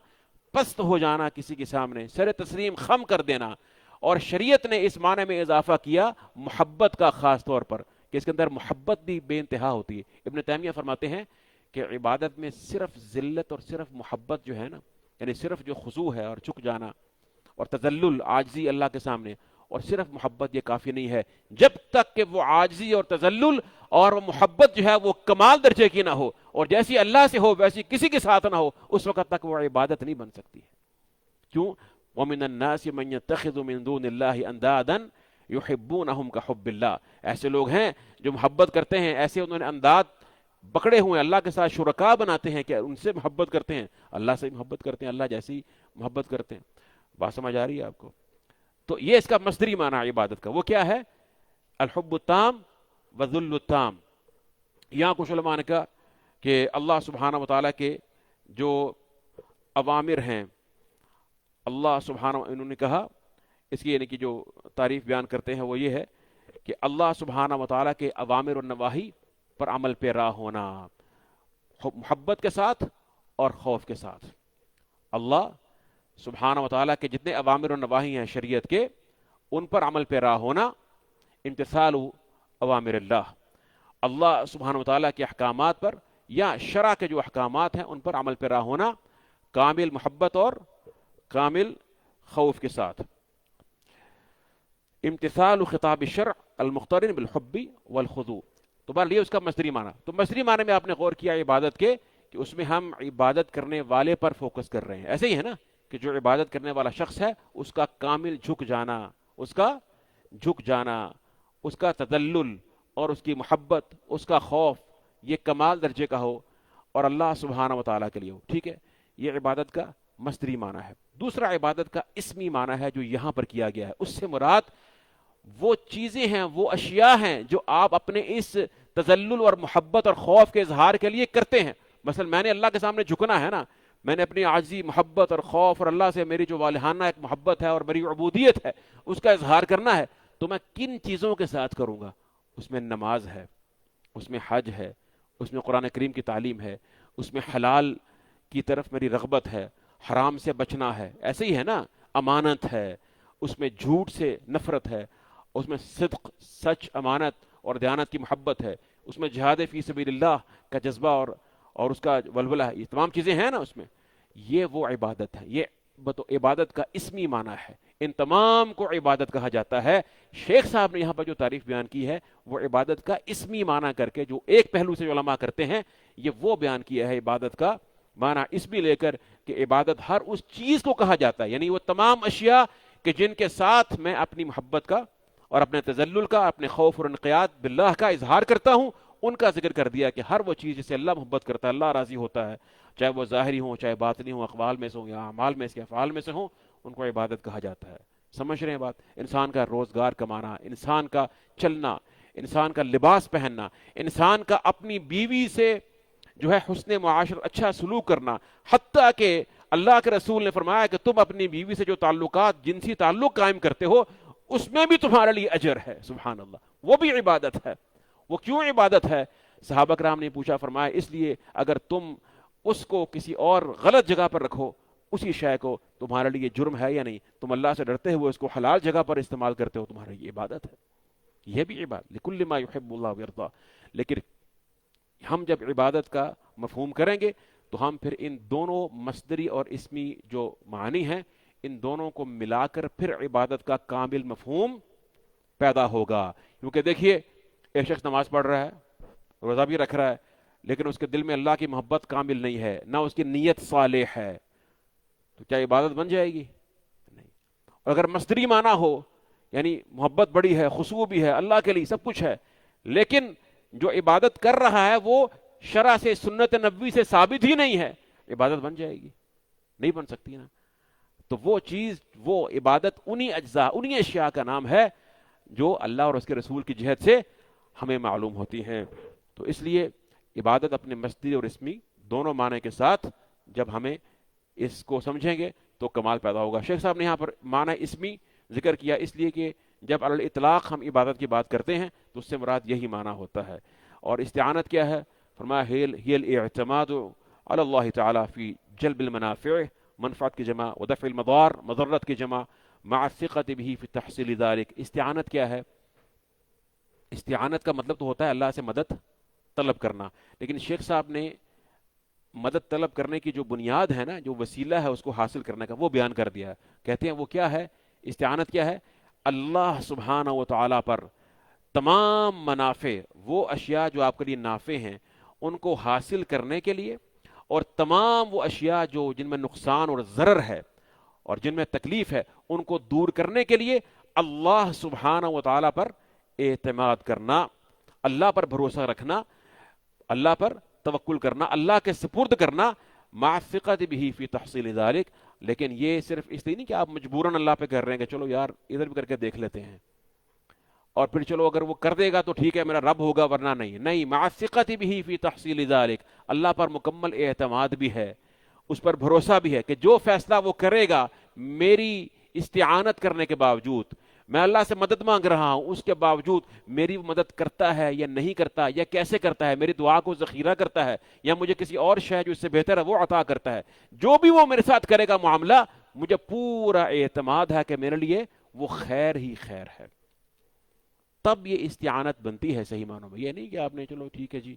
پست ہو جانا کسی کے سامنے، سر تسلیم خم کر دینا. اور شریعت نے اس معنی میں اضافہ کیا محبت کا، خاص طور پر کہ اس کے اندر محبت بھی بے انتہا ہوتی ہے. ابن تیمیہ فرماتے ہیں کہ عبادت میں صرف ذلت اور صرف محبت جو ہے نا، یعنی صرف جو خضوع ہے اور جھک جانا اور تذلل، عاجزی اللہ کے سامنے، اور صرف محبت، یہ کافی نہیں ہے. جب تک کہ وہ عاجزی اور تذلل اور وہ محبت جو ہے وہ کمال درجے کی نہ ہو، اور جیسی اللہ سے ہو ویسی کسی کے ساتھ نہ ہو، اس وقت تک وہ عبادت نہیں بن سکتی ہے. کیوں؟ وَمِنَ النَّاسِ مَن يَتَّخِذُ مِن دُونِ اللَّهِ أَندَادًا يُحِبُّونَهُم كَحُبِّ اللَّهِ، ایسے لوگ ہیں جو محبت کرتے ہیں، ایسے انہوں نے انداد پکڑے ہوئے ہیں، اللہ کے ساتھ شرکا بناتے ہیں کہ ان سے محبت کرتے ہیں، اللہ سے محبت کرتے ہیں، اللہ جیسی محبت کرتے ہیں. بات سمجھ آ رہی ہے آپ کو؟ تو یہ اس کا مصدری معنی ہے عبادت کا. وہ کیا ہے؟ الحب التام وذل التام. یہاں کچھ علماء نے کہا کہ اللہ سبحانہ و تعالیٰ کے جو اوامر ہیں، اللہ سبحانہ، انہوں نے کہا اس کی یعنی کہ جو تعریف بیان کرتے ہیں وہ یہ ہے کہ اللہ سبحانہ و تعالیٰ کے اوامر اور نواہی پر عمل پیرا ہونا، محبت کے ساتھ اور خوف کے ساتھ. اللہ سبحانہ و تعالیٰ کے جتنے اوامر و نواہی ہیں شریعت کے، ان پر عمل پیرا ہونا، امتثال اوامر اللہ، اللہ سبحانہ و تعالیٰ کے احکامات پر یا شرع کے جو احکامات ہیں ان پر عمل پیرا ہونا، کامل محبت اور کامل خوف کے ساتھ. امتثال خطاب الشرع المقترن بالحب والخضوع. تو بہرحال یہ اس کا مصدری معنی. تو مصدری معنی میں آپ نے غور کیا عبادت کے کہ اس میں ہم عبادت کرنے والے پر فوکس کر رہے ہیں. ایسے ہی ہے نا کہ جو عبادت کرنے والا شخص ہے اس کا کامل جھک جانا، اس کا جھک جانا، اس کا تذلل اور اس کی محبت، اس کا خوف یہ کمال درجے کا ہو اور اللہ سبحانہ و تعالیٰ کے لیے ہو. ٹھیک ہے، یہ عبادت کا مصدری معنی ہے. دوسرا عبادت کا اسمی معنی ہے جو یہاں پر کیا گیا ہے. اس سے مراد وہ چیزیں ہیں، وہ اشیاء ہیں جو آپ اپنے اس تذلل اور محبت اور خوف کے اظہار کے لیے کرتے ہیں. مثلا میں نے اللہ کے سامنے جھکنا ہے نا، میں نے اپنی عاجزی، محبت اور خوف اور اللہ سے میری جو والہانہ ایک محبت ہے اور میری عبودیت ہے اس کا اظہار کرنا ہے، تو میں کن چیزوں کے ساتھ کروں گا؟ اس میں نماز ہے، اس میں حج ہے، اس میں قرآن کریم کی تعلیم ہے، اس میں حلال کی طرف میری رغبت ہے، حرام سے بچنا ہے، ایسے ہی ہے نا، امانت ہے، اس میں جھوٹ سے نفرت ہے، اس میں صدق، سچ، امانت اور دیانت کی محبت ہے، اس میں جہاد فی سبیل اللہ کا جذبہ اور اس کا ولولہ ہے. یہ تمام چیزیں ہیں نا اس میں. یہ وہ عبادت ہے. یہ عبادت کا اسمی معنی ہے. ان تمام کو عبادت کہا جاتا ہے. شیخ صاحب نے یہاں پر جو تعریف بیان کی ہے وہ عبادت کا اسمی معنی کر کے جو ایک پہلو سے علماء کرتے ہیں، یہ وہ بیان کیا ہے عبادت کا معنی اسمی لے کر کہ عبادت ہر اس چیز کو کہا جاتا ہے، یعنی وہ تمام اشیاء کہ جن کے ساتھ میں اپنی محبت کا اور اپنے تذلل کا، اپنے خوف اور انقیاد باللہ کا اظہار کرتا ہوں، ان کا ذکر کر دیا کہ ہر وہ چیز جسے اللہ محبت کرتا ہے، اللہ راضی ہوتا ہے، چاہے وہ ظاہری ہوں، چاہے باطنی ہوں، اقوال میں سے ہوں یا اعمال میں سے، افعال میں سے ہوں، ان کو عبادت کہا جاتا ہے. سمجھ رہے ہیں بات؟ انسان کا روزگار کمانا، انسان کا چلنا، انسان کا لباس پہننا، انسان کا اپنی بیوی سے جو ہے حسن معاشرت، اچھا سلوک کرنا، حتیٰ کہ اللہ کے رسول نے فرمایا کہ تم اپنی بیوی سے جو تعلقات، جنسی تعلق قائم کرتے ہو، اس میں بھی تمہارے لیے اجر ہے. سبحان اللہ، وہ بھی عبادت ہے. وہ کیوں عبادت ہے؟ صحابہ کرام نے پوچھا، فرمایا اس لیے اگر تم اس کو کسی اور غلط جگہ پر رکھو، اسی شے کو، تمہارے لیے جرم ہے یا نہیں؟ تم اللہ سے ڈرتے ہوئے اس کو حلال جگہ پر استعمال کرتے ہو، تمہارے لیے عبادت ہے. یہ بھی عبادت، لکل ما یحب اللہ ویرضا. لیکن ہم جب عبادت کا مفہوم کریں گے تو ہم پھر ان دونوں مصدری اور اسمی جو معنی ہیں، ان دونوں کو ملا کر پھر عبادت کا کامل مفہوم پیدا ہوگا. کیونکہ دیکھیے، ایک شخص نماز پڑھ رہا ہے، روزہ بھی رکھ رہا ہے، لیکن اس کے دل میں اللہ کی محبت کامل نہیں ہے، نہ اس کی نیت صالح ہے، تو کیا عبادت بن جائے گی؟ نہیں. اور اگر مصدری معنی ہو، یعنی محبت بڑی ہے، خشوع بھی ہے، اللہ کے لیے سب کچھ ہے، لیکن جو عبادت کر رہا ہے وہ شرع سے، سنت نبوی سے ثابت ہی نہیں ہے، عبادت بن جائے گی؟ نہیں بن سکتی نا. تو وہ چیز، وہ عبادت انہی اجزاء، انہی اشیاء کا نام ہے جو اللہ اور اس کے رسول کی جہت سے ہمیں معلوم ہوتی ہیں. تو اس لیے عبادت اپنے مصدری اور اسمی دونوں معنی کے ساتھ جب ہمیں اس کو سمجھیں گے تو کمال پیدا ہوگا. شیخ صاحب نے یہاں پر معنی اسمی ذکر کیا اس لیے کہ جب علی الاطلاق ہم عبادت کی بات کرتے ہیں تو اس سے مراد یہی معنی ہوتا ہے. اور استعانت کیا ہے؟ فرمایا ہی الاعتماد علی اللہ تعالی فی جلب المنافع، منفعت کی جمع، ودفع المضار، مضرت کی جمع، مع الثقۃ به فی تحصیل ذلک. استعانت کیا ہے؟ استعانت کا مطلب تو ہوتا ہے اللہ سے مدد طلب کرنا، لیکن شیخ صاحب نے مدد طلب کرنے کی جو بنیاد ہے نا، جو وسیلہ ہے اس کو حاصل کرنے کا، وہ بیان کر دیا ہے. کہتے ہیں وہ کیا ہے؟ استعانت کیا ہے؟ اللہ سبحانہ و تعالیٰ پر تمام منافع، وہ اشیاء جو آپ کے لیے نافع ہیں، ان کو حاصل کرنے کے لیے، اور تمام وہ اشیاء جو جن میں نقصان اور ضرر ہے، اور جن میں تکلیف ہے ان کو دور کرنے کے لیے اللہ سبحانہ و تعالیٰ پر اعتماد کرنا، اللہ پر بھروسہ رکھنا، اللہ پر توکل کرنا، اللہ کے سپرد کرنا، مع الثقۃ بہ فی تحصیل ذلک. لیکن یہ صرف اس لیے نہیں کہ آپ مجبوراً اللہ پہ کر رہے ہیں کہ چلو یار ادھر بھی کر کے دیکھ لیتے ہیں، اور پھر چلو اگر وہ کر دے گا تو ٹھیک ہے میرا رب ہوگا ورنہ نہیں. نہیں، مع الثقۃ بہ فی تحصیل ذلک، اللہ پر مکمل اعتماد بھی ہے، اس پر بھروسہ بھی ہے کہ جو فیصلہ وہ کرے گا میری استعانت کرنے کے باوجود، میں اللہ سے مدد مانگ رہا ہوں اس کے باوجود میری وہ مدد کرتا ہے یا نہیں کرتا، یا کیسے کرتا ہے، میری دعا کو ذخیرہ کرتا ہے یا مجھے کسی اور شے جو اس سے بہتر ہے وہ عطا کرتا ہے، جو بھی وہ میرے ساتھ کرے گا معاملہ، مجھے پورا اعتماد ہے کہ میرے لیے وہ خیر ہی خیر ہے. تب یہ استعانت بنتی ہے صحیح معنوں میں. یہ نہیں کہ آپ نے چلو ٹھیک ہے جی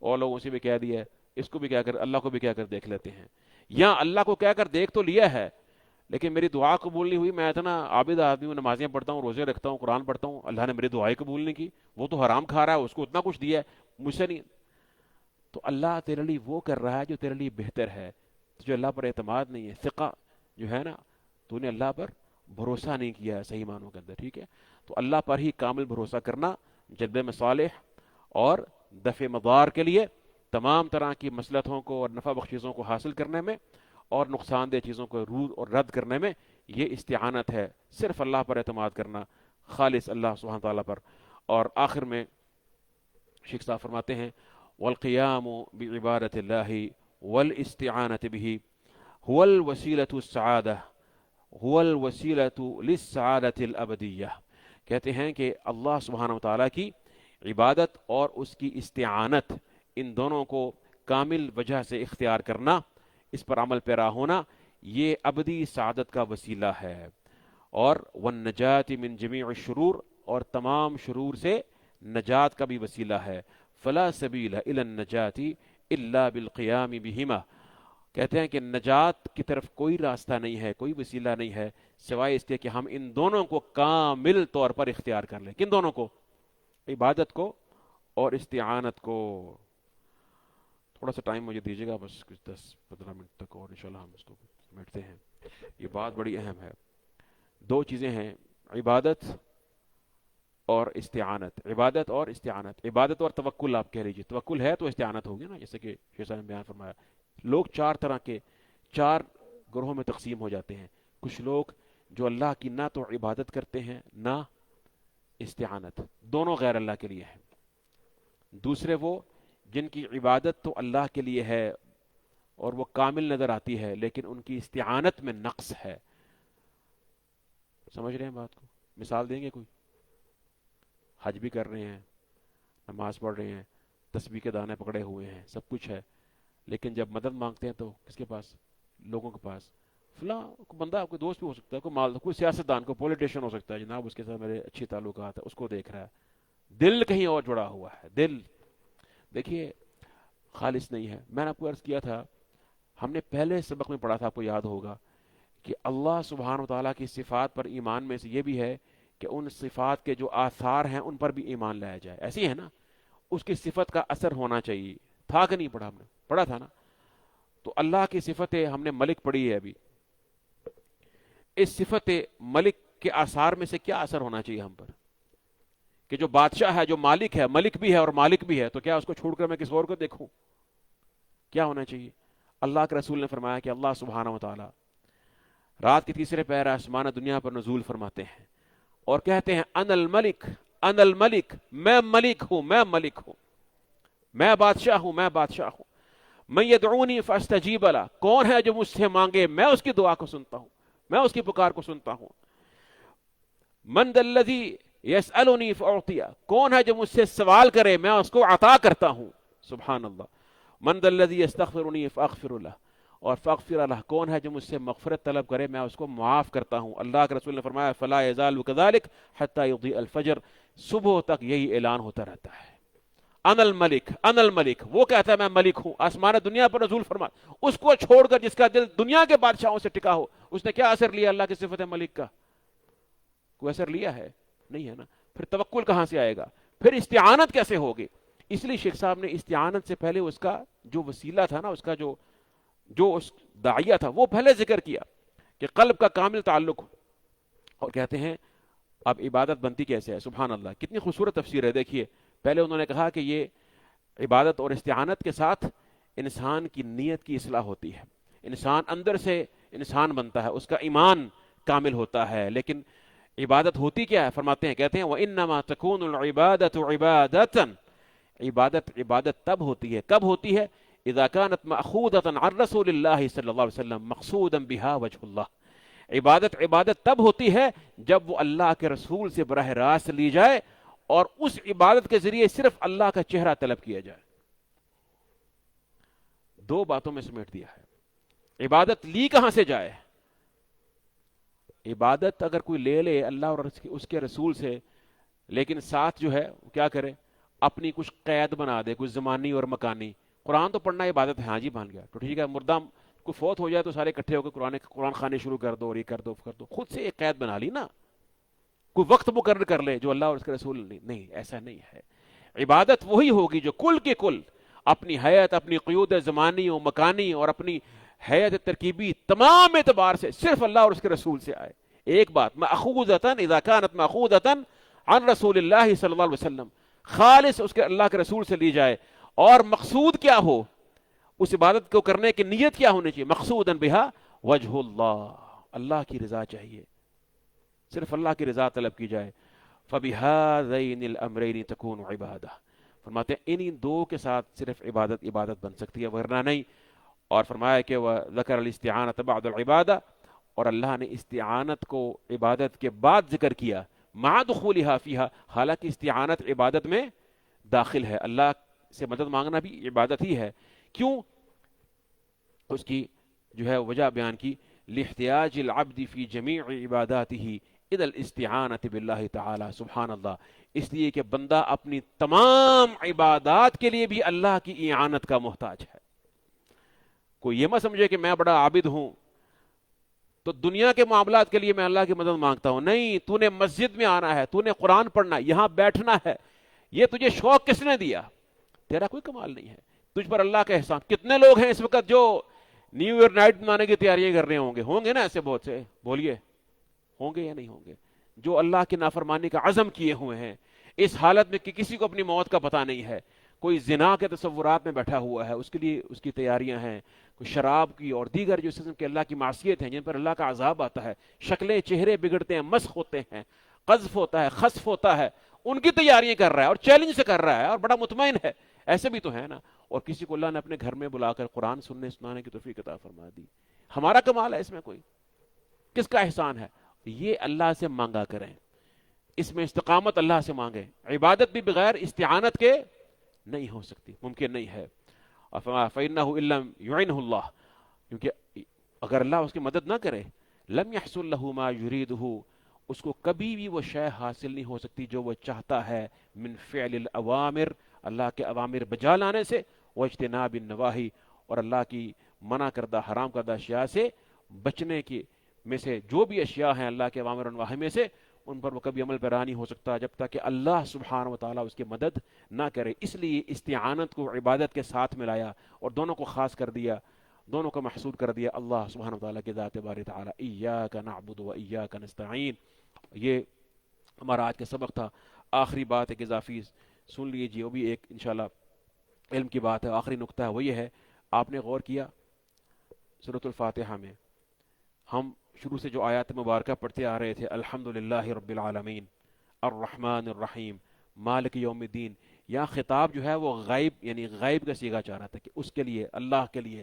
اور لوگوں سے بھی کہہ دیا ہے، اس کو بھی کہہ کر اللہ کو بھی کہہ کر دیکھ لیتے ہیں، یا اللہ کو کہہ کر دیکھ تو لیا ہے لیکن میری دعا قبول نہیں ہوئی، میں اتنا عابد آدمی ہوں، نمازیاں پڑھتا ہوں، روزے رکھتا ہوں، قرآن پڑھتا ہوں، اللہ نے میری دعائیں قبول نہیں کی، وہ تو حرام کھا رہا ہے، اس کو اتنا کچھ دیا ہے مجھ سے نہیں. تو اللہ تیرے لیے وہ کر رہا ہے جو تیرے لیے بہتر ہے. جو اللہ پر اعتماد نہیں ہے، ثقہ جو ہے نا، تو نے اللہ پر بھروسہ نہیں کیا ہے صحیح معنوں کے اندر. ٹھیک ہے، تو اللہ پر ہی کامل بھروسہ کرنا جلب مصالح اور دفع مضار کے لیے، تمام طرح کی مصلحتوں کو اور نفع بخش چیزوں کو حاصل کرنے میں اور نقصان دہ چیزوں کو رود اور رد کرنے میں، یہ استعانت ہے. صرف اللہ پر اعتماد کرنا، خالص اللہ سبحانہ تعالیٰ پر. اور آخر میں شیخ صاحب فرماتے ہیں والقیام بعبادت اللہ والاستعانت به هو الوسیلۃ السعادہ هو الوسیلۃ للسعادۃ الابدیہ. کہتے ہیں کہ اللہ سبحانہ وتعالیٰ کی عبادت اور اس کی استعانت، ان دونوں کو کامل وجہ سے اختیار کرنا، اس پر عمل پیرا ہونا، یہ ابدی سعادت کا وسیلہ ہے. اور والنجات من جمیع الشرور، اور تمام شرور سے نجات کا بھی وسیلہ ہے. فلا سبیل الی النجات الا بالقیام بہما. کہتے ہیں کہ نجات کی طرف کوئی راستہ نہیں ہے، کوئی وسیلہ نہیں ہے سوائے اس کے کہ ہم ان دونوں کو کامل طور پر اختیار کر لیں. کن دونوں کو؟ عبادت کو اور استعانت کو. تھوڑا سا ٹائم مجھے دیجیے گا، بس کچھ 10-15 منٹ تک، اور انشاءاللہ ہم اس کو سمیٹتے ہیں. یہ بات بڑی اہم ہے. دو چیزیں ہیں، عبادت اور استعانت. عبادت اور استعانت، عبادت اور توکل آپ کہہ لیجیے. توکل ہے تو استعانت ہوگی نا، جیسے کہ شیخ صاحب نے بیان فرمایا. لوگ چار طرح کے، چار گروہوں میں تقسیم ہو جاتے ہیں. کچھ لوگ جو اللہ کی نہ تو عبادت کرتے ہیں نہ استعانت، دونوں غیر اللہ کے لیے ہیں. دوسرے وہ جن کی عبادت تو اللہ کے لیے ہے اور وہ کامل نظر آتی ہے لیکن ان کی استعانت میں نقص ہے. سمجھ رہے ہیں بات کو؟ مثال دیں گے کوئی؟ حج بھی کر رہے ہیں، نماز پڑھ رہے ہیں، تسبیح کے دانے پکڑے ہوئے ہیں، سب کچھ ہے، لیکن جب مدد مانگتے ہیں تو کس کے پاس؟ لوگوں کے پاس. فلاں بندہ کوئی دوست بھی ہو سکتا ہے، کوئی مال، کوئی سیاستدان، کوئی پولیٹیشین ہو سکتا ہے، جناب اس کے ساتھ میرے اچھی تعلقات ہیں، اس کو دیکھ رہا ہے، دل کہیں اور جڑا ہوا ہے. دل دیکھیے خالص نہیں ہے. میں نے آپ کو عرض کیا تھا، ہم نے پہلے سبق میں پڑھا تھا، آپ کو یاد ہوگا کہ اللہ سبحانہ وتعالیٰ کی صفات پر ایمان میں سے یہ بھی ہے کہ ان صفات کے جو آثار ہیں ان پر بھی ایمان لایا جائے. ایسی ہے نا، اس کی صفت کا اثر ہونا چاہیے. تھا کہ نہیں پڑھا؟ ہم نے پڑھا تھا نا. تو اللہ کی صفت ہم نے ملک پڑھی ہے ابھی. اس صفت ملک کے آثار میں سے کیا اثر ہونا چاہیے ہم پر؟ کہ جو بادشاہ ہے، جو مالک ہے، ملک بھی ہے اور مالک بھی ہے، تو کیا اس کو چھوڑ کر میں کس اور کو دیکھوں؟ کیا ہونا چاہیے؟ اللہ کے رسول نے فرمایا کہ اللہ سبحانہ وتعالی رات کے تیسرے پہر آسمان دنیا پر نزول فرماتے ہیں اور کہتے ہیں انا الملک، انا الملک، میں ملک ہوں، میں ملک ہوں، میں بادشاہ ہوں، میں بادشاہ ہوں. من یدعونی فاستجیب له، کون ہے جو مجھ سے مانگے میں اس کی دعا کو سنتا ہوں، میں اس کی پکار کو سنتا ہوں. من ذا الذی یسألنی فاعطیہ، کون ہے جو مجھ سے سوال کرے میں اس کو عطا کرتا ہوں. سبحان اللہ. من ذا الذی یستغفرنی فاغفر له، اور فاغفر له، کون ہے جو مجھ سے مغفرت طلب کرے میں اس کو معاف کرتا ہوں. اللہ کے رسول نے فرمایا فلا یزال کذلک حتی یضیء الفجر، صبح تک یہی اعلان ہوتا رہتا ہے. انا الملک، انا الملک، وہ کہتا ہے میں ملک ہوں، آسمان دنیا پر نزول فرما. اس کو چھوڑ کر جس کا دل دنیا کے بادشاہوں سے ٹکا ہو، اس نے کیا اثر لیا اللہ کی صفت ملک کا؟ کوئی اثر لیا ہے؟ نہیں ہے نا. پھر توکل کہاں سے آئے گا؟ پھر استعانت کیسے ہوگی؟ اس لیے شیخ صاحب نے استعانت سے پہلے اس کا جو وسیلہ تھا نا، اس کا جو اس داعیہ تھا وہ پہلے ذکر کیا کہ قلب کا کامل تعلق ہو. اور کہتے ہیں اب عبادت بنتی کیسے ہے؟ سبحان اللہ، کتنی خوبصورت تفسیر ہے. دیکھیے پہلے انہوں نے کہا کہ یہ عبادت اور استعانت کے ساتھ انسان کی نیت کی اصلاح ہوتی ہے، انسان اندر سے انسان بنتا ہے، اس کا ایمان کامل ہوتا ہے. لیکن عبادت ہوتی کیا ہے؟ فرماتے ہیں، کہتے ہیں وَإِنَّمَا تَكُونُ الْعِبَادَةُ عِبَادَةً، عبادت تب ہوتی ہے، کب ہوتی ہے؟ اذا كانت مأخوذة عن رسول اللہ صلی اللہ علیہ وسلم مقصودا بها وجہ اللہ. عبادت تب ہوتی ہے جب وہ اللہ کے رسول سے براہ راست لی جائے اور اس عبادت کے ذریعے صرف اللہ کا چہرہ طلب کیا جائے. دو باتوں میں سمیٹ دیا ہے. عبادت لی کہاں سے جائے؟ عبادت اگر کوئی لے لے اللہ اور اس کے رسول سے، لیکن ساتھ جو ہے کیا کرے؟ اپنی کچھ قید بنا دے، کچھ زمانی اور مکانی. قرآن تو پڑھنا عبادت ہے، ہاں جی مان گیا تو ٹھیک ہے. مردہ کوئی فوت ہو جائے تو سارے اکٹھے ہو کے قرآن خانے شروع کر دو اور یہ کر دو کر دو. خود سے ایک قید بنا لی نا، کوئی وقت مقرر کر لے جو اللہ اور اس کے رسول نہیں. ایسا نہیں ہے. عبادت وہی ہوگی جو کل کے کل اپنی حیات، اپنی قیود زمانی و مکانی اور اپنی حیات ترکیبی تمام اعتبار سے صرف اللہ اور اس کے رسول سے آئے. ایک بات مأخوذۃ اذا كانت مأخوذۃ عن رسول اللہ صلی اللہ علیہ وسلم، خالص اس کے اللہ کے رسول سے لی جائے. اور مقصود کیا ہو اس عبادت کو کرنے کی نیت کیا ہونی چاہیے؟ مقصودا بہا وجہ اللہ، اللہ کی رضا چاہیے، صرف اللہ کی رضا طلب کی جائے. فبہذین الامرین تکون عبادہ. فرماتے ہیں انہی دو کے ساتھ صرف عبادت بن سکتی ہے، ورنہ نہیں. اور فرمایا کہ وذکر الاستعانۃ بعد العبادہ، اور اللہ نے استعانت کو عبادت کے بعد ذکر کیا، مع دخولها فیہا، حالانکہ استعانت عبادت میں داخل ہے. اللہ سے مدد مانگنا بھی عبادت ہی ہے. کیوں؟ اس کی جو ہے وجہ بیان کی، لاحتیاج العبد فی جمیع عباداتہ الی الاستعانۃ باللہ تعالی. سبحان اللہ، اس لیے کہ بندہ اپنی تمام عبادات کے لیے بھی اللہ کی اعانت کا محتاج ہے. کوئی یہ مت سمجھے کہ میں بڑا عابد ہوں تو دنیا کے معاملات کے لیے میں اللہ کی مدد مانگتا ہوں. نہیں، تو نے مسجد میں آنا ہے، تو نے قرآن پڑھنا ہے، یہاں بیٹھنا ہے، یہ تجھے شوق کس نے دیا؟ تیرا کوئی کمال نہیں ہے، تجھ پر اللہ کا احسان. کتنے لوگ ہیں اس وقت جو نیو ایئر نائٹ منانے کی تیاریاں کر رہے ہوں گے نا ایسے بہت سے، بولیے ہوں گے یا نہیں ہوں گے، جو اللہ کی نافرمانی کا عزم کیے ہوئے ہیں اس حالت میں کہ کسی کو اپنی موت کا پتہ نہیں ہے. کوئی زنا کے تصورات میں بیٹھا ہوا ہے، اس کے لیے اس کی تیاریاں ہیں. کوئی شراب کی اور دیگر جو قسم کے اللہ کی معصیت ہیں جن پر اللہ کا عذاب آتا ہے، شکلیں چہرے بگڑتے ہیں، مسخ ہوتے ہیں، قذف ہوتا ہے، خسف ہوتا ہے، ان کی تیاریاں کر رہا ہے اور چیلنج سے کر رہا ہے اور بڑا مطمئن ہے. ایسے بھی تو ہے نا. اور کسی کو اللہ نے اپنے گھر میں بلا کر قرآن سنانے کی توفیق عطا فرما دی. ہمارا کمال ہے اس میں؟ کوئی کس کا احسان ہے؟ یہ اللہ سے مانگا کریں، اس میں استقامت اللہ سے مانگیں. عبادت بھی بغیر استعانت کے نہیں ہو سکتی، ممکن نہیں ہے. فَإِنَّهُ إِن لَّمْ يُعِنْهُ اللَّهُ، کیونکہ اگر اللہ اس کی مدد نہ کرے، لم يحصل له ما يريده، اس کو کبھی بھی وہ شے حاصل نہیں ہو سکتی جو وہ چاہتا ہے. من فعل الاوامر، اللہ کے اوامر بجا لانے سے، واجتناب النواہی، اور اللہ کی منع کردہ حرام کردہ اشیاء سے بچنے کی میں سے جو بھی اشیاء ہیں اللہ کے اوامر و نواہی میں سے، ان پر وہ کبھی عمل پیرا نہیں ہو سکتا جب تک کہ اللہ سبحانہ و تعالیٰ اس کی مدد نہ کرے. اس لیے استعانت کو عبادت کے ساتھ ملایا اور دونوں کو خاص کر دیا، دونوں کو محصور کر دیا اللہ سبحانہ و تعالیٰ کی ذات باری تعالیٰ. ایاک نعبد و ایاک نستعین. یہ ہمارا آج کا سبق تھا. آخری بات ایک اضافی سن لیجیے، وہ بھی ایک انشاءاللہ علم کی بات ہے. آخری نقطہ ہے وہ یہ ہے، آپ نے غور کیا سورۃ الفاتحہ میں ہم شروع سے جو آیات مبارکہ پڑھتے آ رہے تھے، الحمدللہ رب العالمین الرحمن الرحیم مالک یوم الدین، یہاں خطاب جو ہے وہ غائب، یعنی غائب کا صیغہ چاہ رہا تھا کہ اس کے لیے، اللہ کے لیے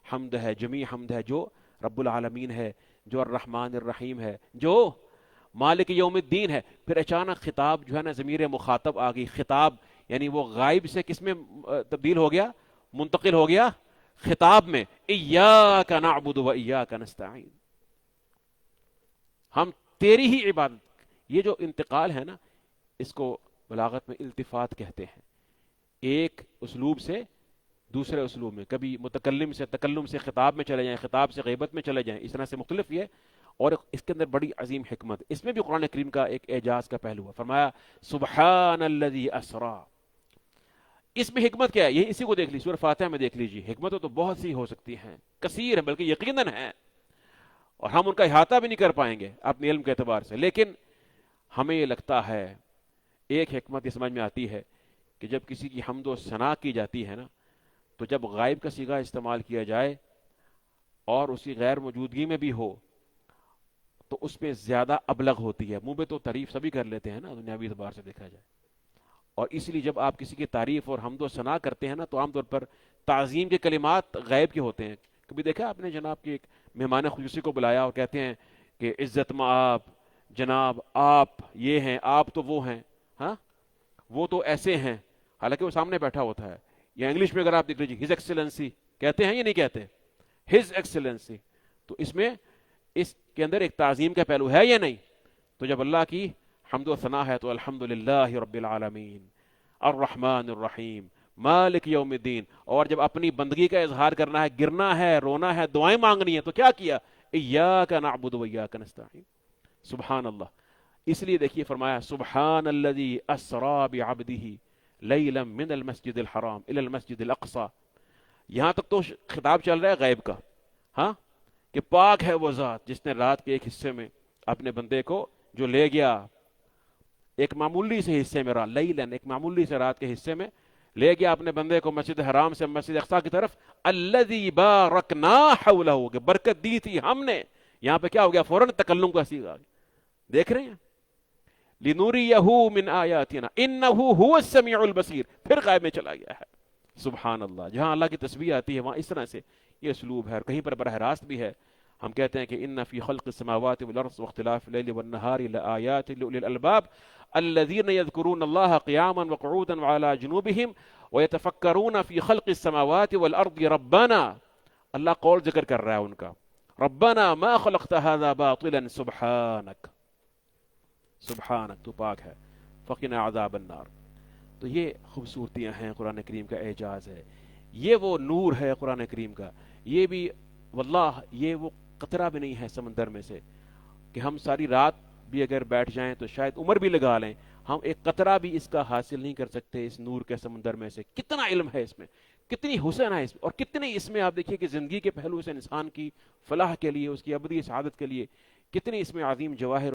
حمد ہے، جمیع حمد ہے جو رب العالمین ہے، جو الرحمن الرحیم ہے، جو مالک یوم الدین ہے. پھر اچانک خطاب جو ہے نا ضمیر مخاطب آ گئی. خطاب یعنی وہ غائب سے کس میں تبدیل ہو گیا؟ منتقل ہو گیا خطاب میں. ایاک نعبد و ایاک نستعین، ہم تیری ہی عبادت. یہ جو انتقال ہے نا، اس کو بلاغت میں التفات کہتے ہیں. ایک اسلوب سے دوسرے اسلوب میں، کبھی متکلم سے تکلم سے خطاب میں چلے جائیں، خطاب سے غیبت میں چلے جائیں، اس طرح سے مختلف یہ. اور اس کے اندر بڑی عظیم حکمت، اس میں بھی قرآن کریم کا ایک اعجاز کا پہلو ہے. فرمایا سبحان الذی اسرا. اس میں حکمت کیا ہے؟ یہ اسی کو دیکھ لیجیے، سورہ فاتحہ میں دیکھ لیجیے. حکمتیں تو بہت سی ہو سکتی ہیں، کثیر ہیں، بلکہ یقیناً ہیں. اور ہم ان کا احاطہ بھی نہیں کر پائیں گے اپنے علم کے اعتبار سے. لیکن ہمیں یہ لگتا ہے ایک حکمت یہ سمجھ میں آتی ہے کہ جب کسی کی حمد و ثنا کی جاتی ہے نا، تو جب غائب کا صیغہ استعمال کیا جائے اور اسی غیر موجودگی میں بھی ہو تو اس میں زیادہ ابلغ ہوتی ہے. منہ پہ تو تعریف سبھی کر لیتے ہیں نا دنیاوی اعتبار سے دیکھا جائے، اور اس لیے جب آپ کسی کی تعریف اور حمد و ثنا کرتے ہیں نا تو عام طور پر تعظیم کے کلمات غائب کے ہوتے ہیں. کبھی دیکھا آپ نے جناب کی ایک مہمان خصوصی کو بلایا اور کہتے ہیں کہ عزت آپ، جناب آپ یہ ہیں، آپ تو وہ ہیں، ہاں وہ تو ایسے ہیں، حالانکہ وہ سامنے بیٹھا ہوتا ہے. یا انگلش میں اگر آپ دیکھ لیجیے ہز ایکسلنسی کہتے ہیں یا نہیں کہتے، ہز ایکسلنسی. تو اس میں اس کے اندر ایک تعظیم کا پہلو ہے یا نہیں؟ تو جب اللہ کی حمد و ثنا ہے تو الحمدللہ رب العالمین الرحمن الرحیم مالک یوم الدین. اور جب اپنی بندگی کا اظہار کرنا ہے، گرنا ہے، رونا ہے، دعائیں مانگنی ہے، تو کیا کیا؟ ایاک نعبد و ایاک نستعین. سبحان اللہ. اس لیے دیکھیے فرمایا سبحان الذی اسری بعبدہ لیلا من المسجد الحرام الی المسجد الاقصی. یہاں تک تو خطاب چل رہا ہے غیب کا، ہاں کہ پاک ہے وہ ذات جس نے رات کے ایک حصے میں اپنے بندے کو جو لے گیا ایک معمولی سے حصے میں، لیلن ایک معمولی سے رات کے حصے میں لے گیا اپنے بندے کو مسجد حرام سے مسجد اقصی کی طرف. الذی بارکنا حولہ، کہ برکت دی تھی ہم نے. یہاں پہ کیا ہو گیا؟ فوراً تکلم کا صیغہ. دیکھ رہے ہیں لنوریہ من آیاتنا انہ هو السمیع البصیر. پھر غائب میں چلا گیا ہے. سبحان اللہ. جہاں اللہ کی تسبیح آتی ہے وہاں اس طرح سے یہ اسلوب ہے، اور کہیں پر براہ راست بھی ہے. ہم کہتے ہیں کہ ان فی خلق السماوات والارض واختلاف اللیل والنہار لآیات لأولی الالباب الذین یذکرون اللہ قیاما وقعودا وعلی جنوبہم ویتفکرون فی خلق السماوات والارض ربنا. اللہ قول ذکر کر رہا ہے ان کا، ربنا ما خلقت هذا باطلا سبحانک، سبحانک تو پاک ہے، فقنا عذاب النار. تو یہ خوبصورتیاں ہیں قرآن کریم کا اعجاز ہے، یہ وہ نور ہے قرآن کریم کا. یہ بھی واللہ یہ وہ قطرہ بھی نہیں ہے سمندر میں سے کہ ہم ساری رات بھی اگر بیٹھ جائیں تو شاید عمر بھی لگا لیں، ہم ایک قطرہ بھی اس کا حاصل نہیں کر سکتے اس نور کے سمندر میں سے. کتنا علم ہے اس میں، کتنی حسن ہے اس میں، اور کتنی اس میں آپ دیکھیے کہ زندگی کے پہلو سے انسان کی فلاح کے لیے، اس کی ابدی سعادت کے لیے کتنی اس میں عظیم جواہر